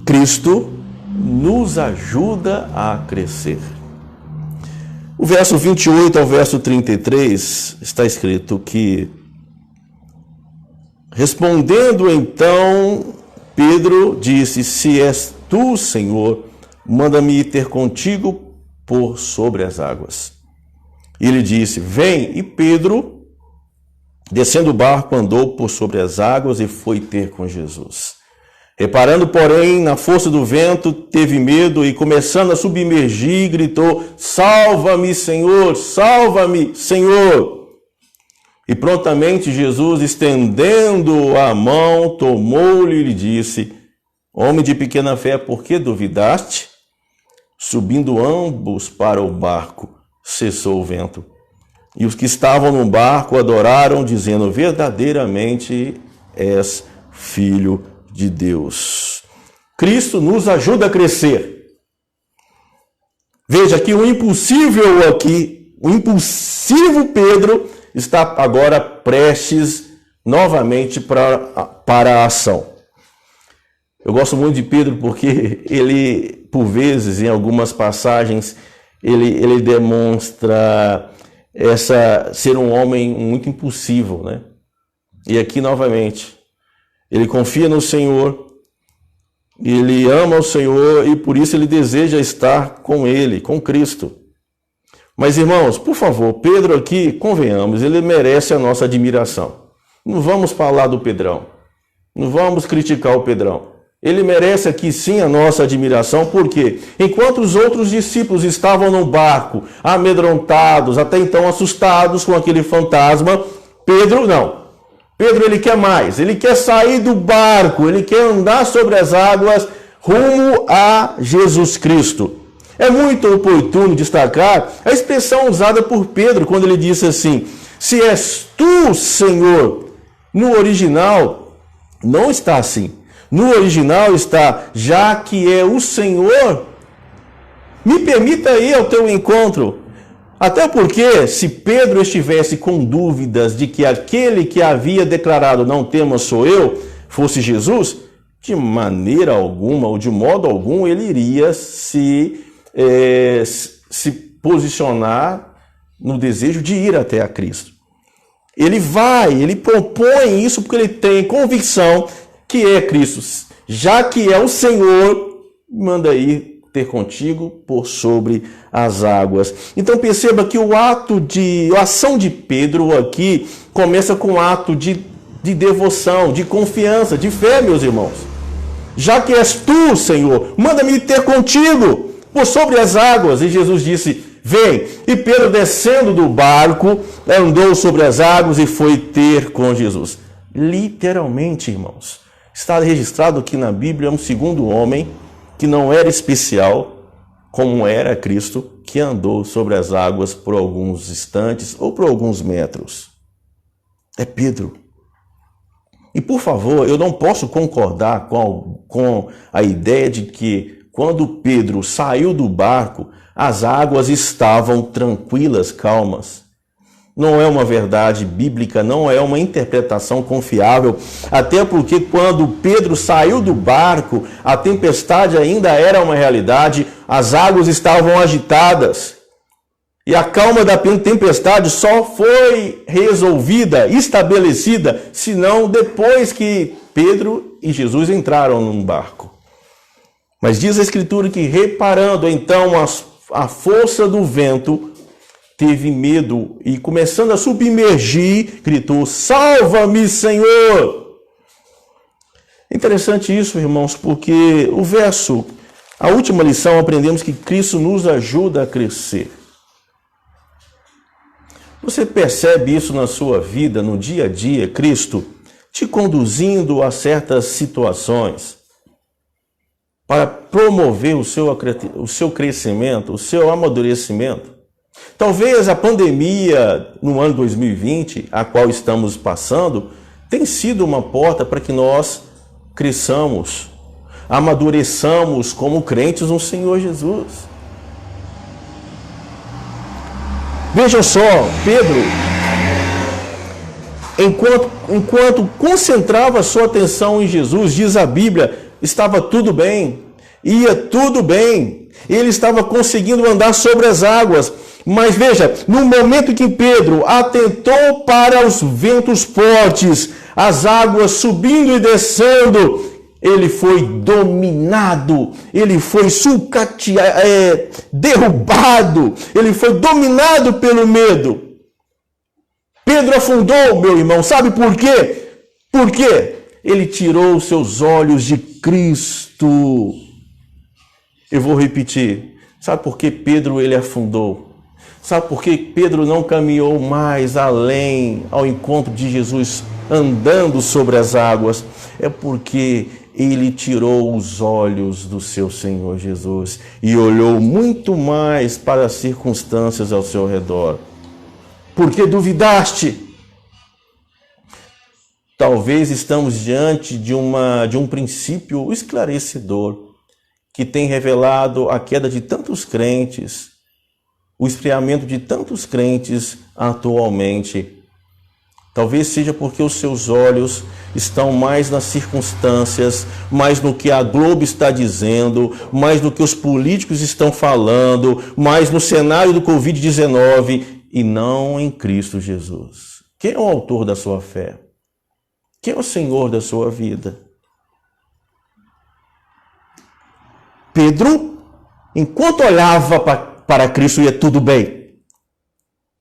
S2: Cristo nos ajuda a crescer. O verso 28 ao verso 33 está escrito que, respondendo então, Pedro disse: se és tu, Senhor, manda-me ir ter contigo por sobre as águas. E ele disse: vem. E Pedro, descendo o barco, andou por sobre as águas e foi ter com Jesus. Reparando, porém, na força do vento, teve medo e, começando a submergir, gritou: salva-me, Senhor, salva-me, Senhor. E prontamente Jesus, estendendo a mão, tomou-lhe e lhe disse: homem de pequena fé, por que duvidaste? Subindo ambos para o barco, cessou o vento. E os que estavam no barco adoraram, dizendo: verdadeiramente és filho de Deus. Cristo nos ajuda a crescer. Veja que o impulsivo Pedro está agora prestes novamente para a ação. Eu gosto muito de Pedro porque ele, por vezes, em algumas passagens, ele demonstra ser um homem muito impulsivo, né? E aqui, novamente, ele confia no Senhor, ele ama o Senhor e por isso ele deseja estar com ele, com Cristo. Mas, irmãos, por favor, Pedro aqui, convenhamos, ele merece a nossa admiração. Não vamos falar do Pedrão, não vamos criticar o Pedrão. Ele merece aqui sim a nossa admiração, porque enquanto os outros discípulos estavam no barco, amedrontados, até então assustados com aquele fantasma, Pedro não. Pedro, ele quer mais, ele quer sair do barco, ele quer andar sobre as águas rumo a Jesus Cristo. É muito oportuno destacar a expressão usada por Pedro quando ele disse assim: se és tu, Senhor. No original não está assim. No original está: já que é o Senhor, me permita ir ao teu encontro. Até porque, se Pedro estivesse com dúvidas de que aquele que havia declarado não temas sou eu, fosse Jesus, de maneira alguma ou de modo algum ele iria se posicionar no desejo de ir até a Cristo. Ele propõe isso porque ele tem convicção que é Cristo. Já que é o Senhor, manda ir ter contigo por sobre as águas. Então perceba que a ação de Pedro aqui começa com um ato de devoção, de confiança, de fé, meus irmãos. Já que és tu, Senhor, manda-me ter contigo por sobre as águas. E Jesus disse: vem. E Pedro, descendo do barco, andou sobre as águas e foi ter com Jesus. Literalmente, irmãos, está registrado que na Bíblia um segundo homem que não era especial, como era Cristo, que andou sobre as águas por alguns instantes ou por alguns metros. É Pedro. E, por favor, eu não posso concordar com a ideia de que, quando Pedro saiu do barco, as águas estavam tranquilas, calmas. Não é uma verdade bíblica, não é uma interpretação confiável, até porque quando Pedro saiu do barco, a tempestade ainda era uma realidade, as águas estavam agitadas. E a calma da tempestade só foi resolvida, estabelecida, senão depois que Pedro e Jesus entraram num barco. Mas diz a Escritura que, reparando então a força do vento, teve medo e, começando a submergir, gritou: salva-me, Senhor! Interessante isso, irmãos, porque o verso A última lição, aprendemos que Cristo nos ajuda a crescer. Você percebe isso na sua vida, no dia a dia, Cristo te conduzindo a certas situações para promover o seu crescimento, o seu amadurecimento? Talvez a pandemia no ano 2020, a qual estamos passando, tenha sido uma porta para que nós cresçamos, amadureçamos como crentes no Senhor Jesus. Vejam só, Pedro, enquanto concentrava sua atenção em Jesus, diz a Bíblia, estava tudo bem, ia tudo bem, ele estava conseguindo andar sobre as águas. Mas veja, no momento que Pedro atentou para os ventos fortes, as águas subindo e descendo, ele foi dominado, ele foi derrubado, ele foi dominado pelo medo. Pedro afundou, meu irmão, sabe por quê? Por quê? Ele tirou os seus olhos de Cristo. Eu vou repetir, sabe por que Pedro ele afundou? Sabe por que Pedro não caminhou mais além ao encontro de Jesus andando sobre as águas? É porque ele tirou os olhos do seu Senhor Jesus e olhou muito mais para as circunstâncias ao seu redor. Por que duvidaste? Talvez estamos diante de um princípio esclarecedor que tem revelado a queda de tantos crentes, o esfriamento de tantos crentes atualmente. Talvez seja porque os seus olhos estão mais nas circunstâncias, mais no que a Globo está dizendo, mais no que os políticos estão falando, mais no cenário do Covid-19 e não em Cristo Jesus. Quem é o autor da sua fé? Quem é o Senhor da sua vida? Pedro, enquanto olhava para Cristo, ia tudo bem.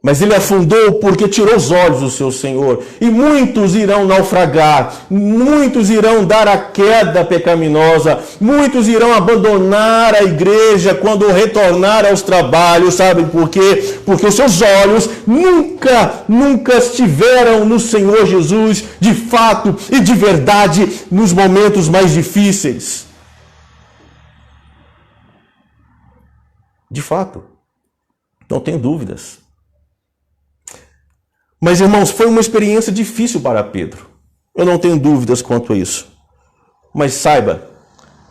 S2: Mas ele afundou porque tirou os olhos do seu Senhor. E muitos irão naufragar, muitos irão dar a queda pecaminosa, muitos irão abandonar a igreja quando retornar aos trabalhos. Sabe por quê? Porque os seus olhos nunca estiveram no Senhor Jesus de fato e de verdade nos momentos mais difíceis. De fato, não tenho dúvidas. Mas, irmãos, foi uma experiência difícil para Pedro. Eu não tenho dúvidas quanto a isso. Mas saiba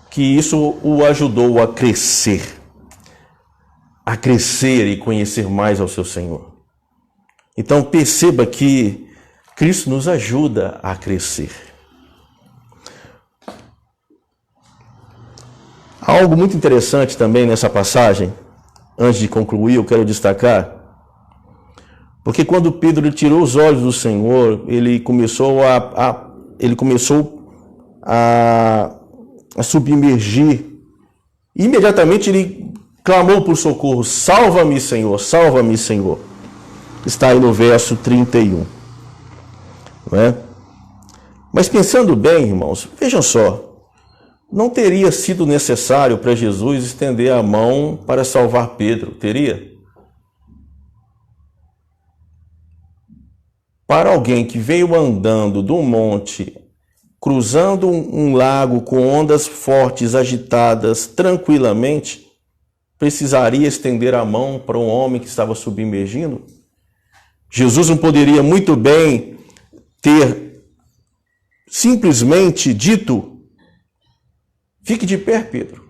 S2: que isso o ajudou a crescer e conhecer mais ao seu Senhor. Então perceba que Cristo nos ajuda a crescer. Há algo muito interessante também nessa passagem. Antes de concluir, eu quero destacar, porque quando Pedro tirou os olhos do Senhor, ele começou a submergir. Imediatamente ele clamou por socorro: salva-me, Senhor, salva-me, Senhor. Está aí no verso 31. Não é? Mas pensando bem, irmãos, vejam só. Não teria sido necessário para Jesus estender a mão para salvar Pedro, teria? Para alguém que veio andando do monte, cruzando um lago com ondas fortes, agitadas, tranquilamente, precisaria estender a mão para um homem que estava submergindo? Jesus não poderia muito bem ter simplesmente dito: fique de pé, Pedro.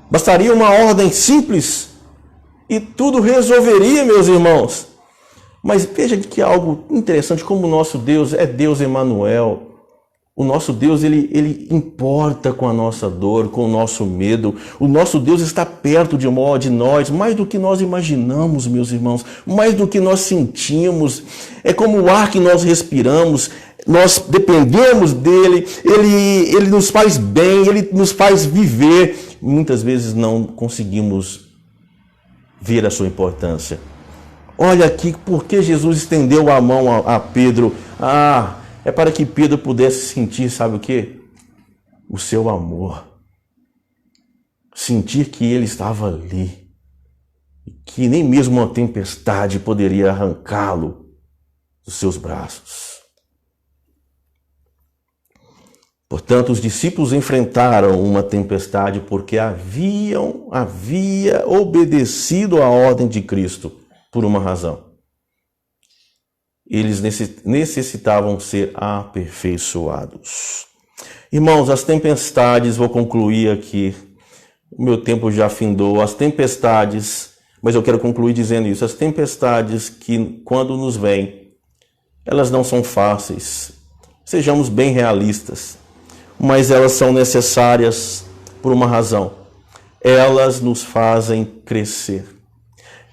S2: Bastaria uma ordem simples e tudo resolveria, meus irmãos. Mas veja que algo interessante, como o nosso Deus é Deus Emanuel. O nosso Deus, ele importa com a nossa dor, com o nosso medo. O nosso Deus está perto de nós, mais do que nós imaginamos, meus irmãos, mais do que nós sentimos. É como o ar que nós respiramos. Nós dependemos dele, ele nos faz bem, ele nos faz viver. Muitas vezes não conseguimos ver a sua importância. Olha aqui, por que Jesus estendeu a mão a Pedro? É para que Pedro pudesse sentir, sabe o quê? o seu amor, sentir que ele estava ali, que nem mesmo uma tempestade poderia arrancá-lo dos seus braços. Portanto, os discípulos enfrentaram uma tempestade porque havia obedecido à ordem de Cristo por uma razão. Eles necessitavam ser aperfeiçoados. Irmãos, as tempestades, vou concluir aqui, o meu tempo já findou, as tempestades, mas eu quero concluir dizendo isso, as tempestades que quando nos vêm, elas não são fáceis, sejamos bem realistas, mas elas são necessárias por uma razão. Elas nos fazem crescer.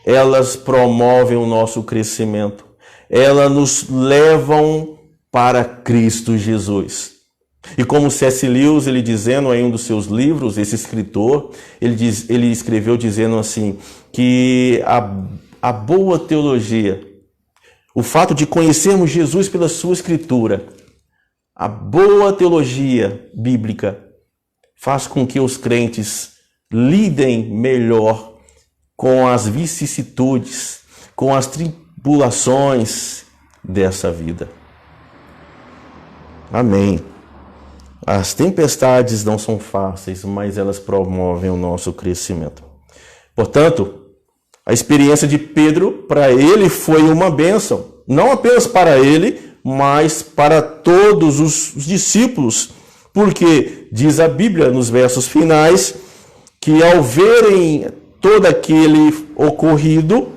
S2: Elas promovem o nosso crescimento. Elas nos levam para Cristo Jesus. E como C.S. Lewis, ele dizendo em um dos seus livros, esse escritor, ele escreveu dizendo assim, que a boa teologia, o fato de conhecermos Jesus pela sua escritura, a boa teologia bíblica faz com que os crentes lidem melhor com as vicissitudes, com as tribulações dessa vida. Amém. As tempestades não são fáceis, mas elas promovem o nosso crescimento. Portanto, a experiência de Pedro, para ele, foi uma bênção. Não apenas para ele, mas para todos os discípulos. Porque diz a Bíblia, nos versos finais, que ao verem todo aquele ocorrido,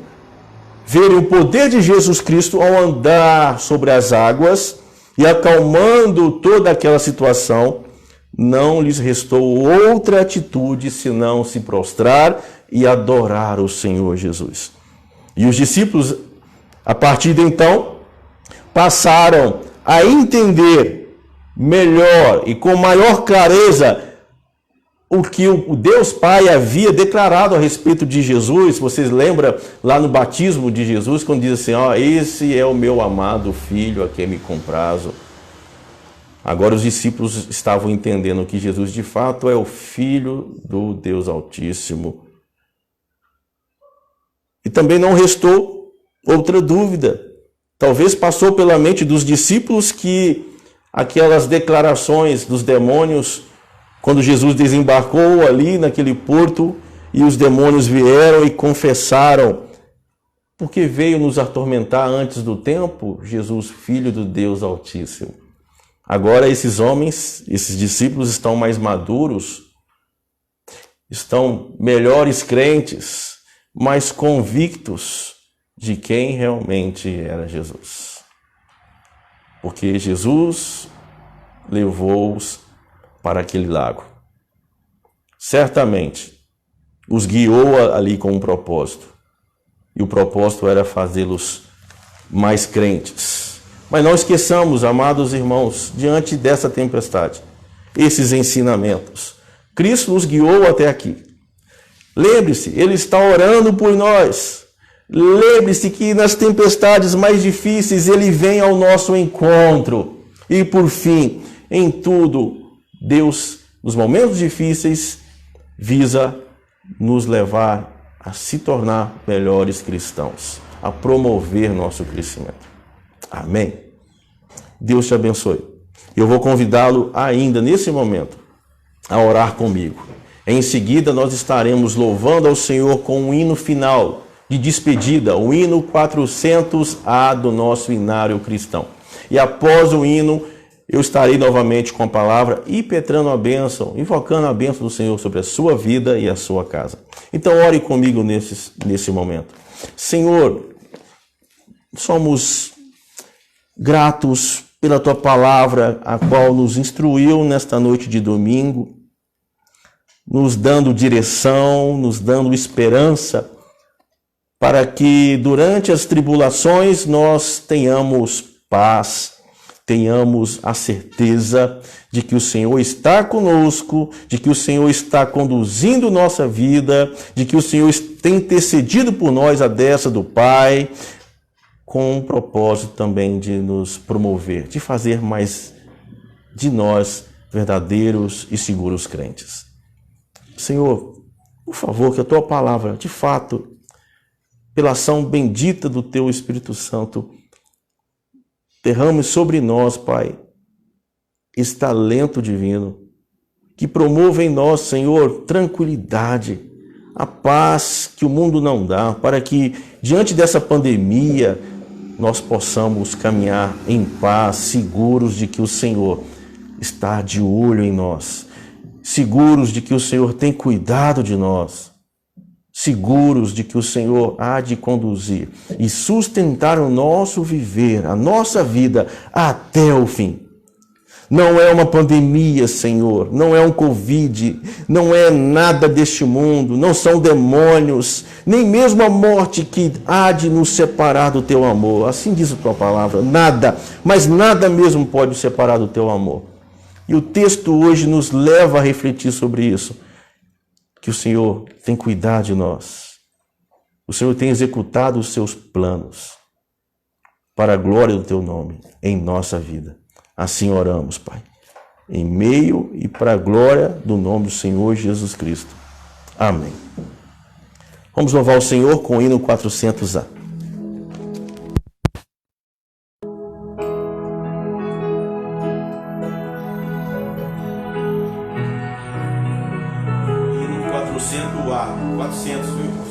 S2: verem o poder de Jesus Cristo ao andar sobre as águas e acalmando toda aquela situação, não lhes restou outra atitude senão se prostrar e adorar o Senhor Jesus. E os discípulos, a partir de então, passaram a entender melhor e com maior clareza o que o Deus Pai havia declarado a respeito de Jesus. Vocês lembram lá no batismo de Jesus, quando diz assim, esse é o meu amado filho a quem me comprazo. Agora os discípulos estavam entendendo que Jesus de fato é o Filho do Deus Altíssimo. E também não restou outra dúvida. Talvez passou pela mente dos discípulos que aquelas declarações dos demônios, quando Jesus desembarcou ali naquele porto e os demônios vieram e confessaram, porque veio nos atormentar antes do tempo, Jesus, Filho do Deus Altíssimo. Agora esses homens, esses discípulos estão mais maduros, estão melhores crentes, mais convictos de quem realmente era Jesus. Porque Jesus levou-os para aquele lago. Certamente os guiou ali com um propósito. E o propósito era fazê-los mais crentes. Mas não esqueçamos, amados irmãos, diante dessa tempestade, esses ensinamentos. Cristo nos guiou até aqui. Lembre-se, Ele está orando por nós. Lembre-se que nas tempestades mais difíceis Ele vem ao nosso encontro. E por fim, em tudo, Deus, nos momentos difíceis, visa nos levar a se tornar melhores cristãos, a promover nosso crescimento. Amém? Deus te abençoe. Eu vou convidá-lo ainda nesse momento a orar comigo. Em seguida, nós estaremos louvando ao Senhor com um hino final de despedida, o hino 400A do nosso inário cristão. E após o hino, eu estarei novamente com a palavra e impetrando a bênção, invocando a bênção do Senhor sobre a sua vida e a sua casa. Então, ore comigo nesse momento. Senhor, somos gratos pela Tua palavra, a qual nos instruiu nesta noite de domingo, nos dando direção, nos dando esperança, para que durante as tribulações nós tenhamos paz, tenhamos a certeza de que o Senhor está conosco, de que o Senhor está conduzindo nossa vida, de que o Senhor tem intercedido por nós à destra do Pai, com o propósito também de nos promover, de fazer mais de nós verdadeiros e seguros crentes. Senhor, por favor, que a Tua palavra, de fato, pela ação bendita do Teu Espírito Santo, derrame sobre nós, Pai, esse talento divino, que promova em nós, Senhor, tranquilidade, a paz que o mundo não dá, para que, diante dessa pandemia, nós possamos caminhar em paz, seguros de que o Senhor está de olho em nós, seguros de que o Senhor tem cuidado de nós, seguros de que o Senhor há de conduzir e sustentar o nosso viver, a nossa vida até o fim. Não é uma pandemia, Senhor, não é um Covid, não é nada deste mundo, não são demônios, nem mesmo a morte que há de nos separar do Teu amor. Assim diz a Tua palavra, nada, mas nada mesmo pode nos separar do Teu amor. E o texto hoje nos leva a refletir sobre isso, que o Senhor tem cuidado de nós, o Senhor tem executado os Seus planos para a glória do Teu nome em nossa vida. Assim oramos, Pai, em meio e para a glória do nome do Senhor Jesus Cristo. Amém. Vamos louvar o Senhor com o hino 400A. Hino 400A, 400, meu irmão.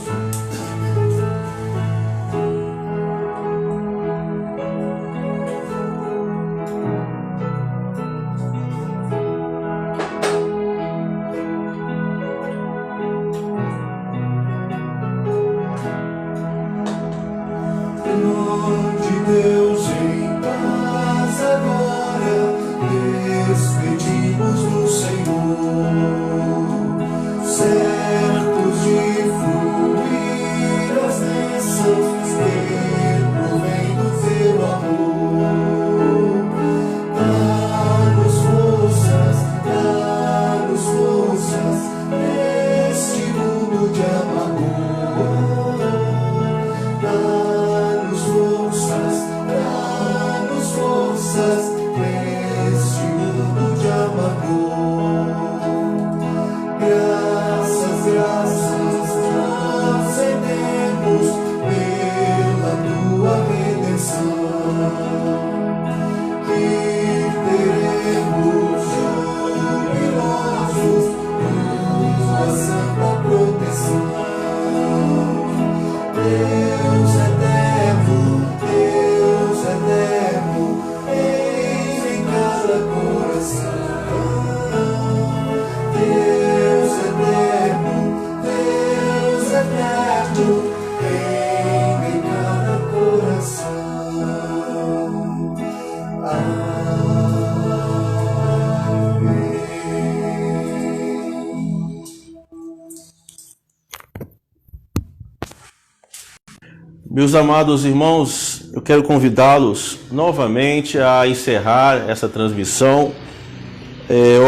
S2: Meus amados irmãos, eu quero convidá-los novamente a encerrar essa transmissão,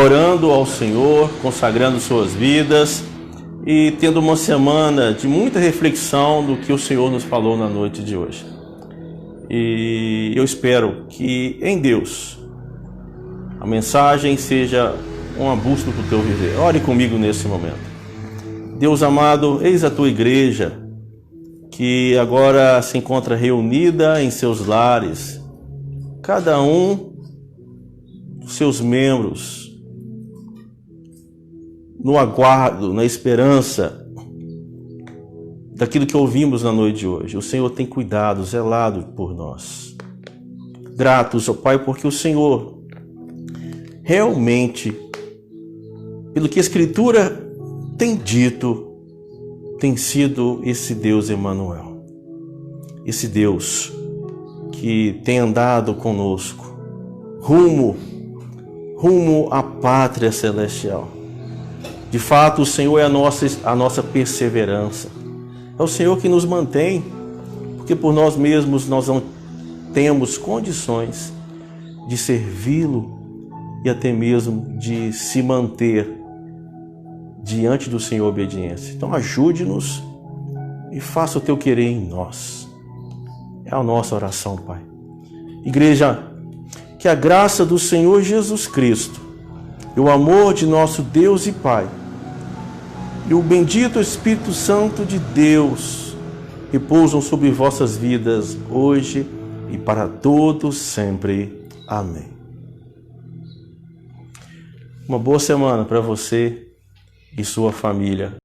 S2: orando ao Senhor, consagrando suas vidas e tendo uma semana de muita reflexão do que o Senhor nos falou na noite de hoje. E eu espero que em Deus a mensagem seja uma busca para o teu viver. Ore comigo nesse momento. Deus amado, eis a tua igreja, que agora se encontra reunida em seus lares, cada um dos seus membros, no aguardo, na esperança daquilo que ouvimos na noite de hoje. O Senhor tem cuidado, zelado por nós. Gratos, ó Pai, porque o Senhor realmente, pelo que a Escritura tem dito, tem sido esse Deus Emanuel, esse Deus que tem andado conosco rumo à pátria celestial. De fato, o Senhor é a nossa perseverança. É o Senhor que nos mantém, porque por nós mesmos nós não temos condições de servi-lo e até mesmo de se manter diante do Senhor obediência. Então ajude-nos e faça o teu querer em nós. É a nossa oração, Pai. Igreja, que a graça do Senhor Jesus Cristo, e o amor de nosso Deus e Pai, e o bendito Espírito Santo de Deus repousam sobre vossas vidas hoje e para todos sempre. Amém. Uma boa semana para você e sua família.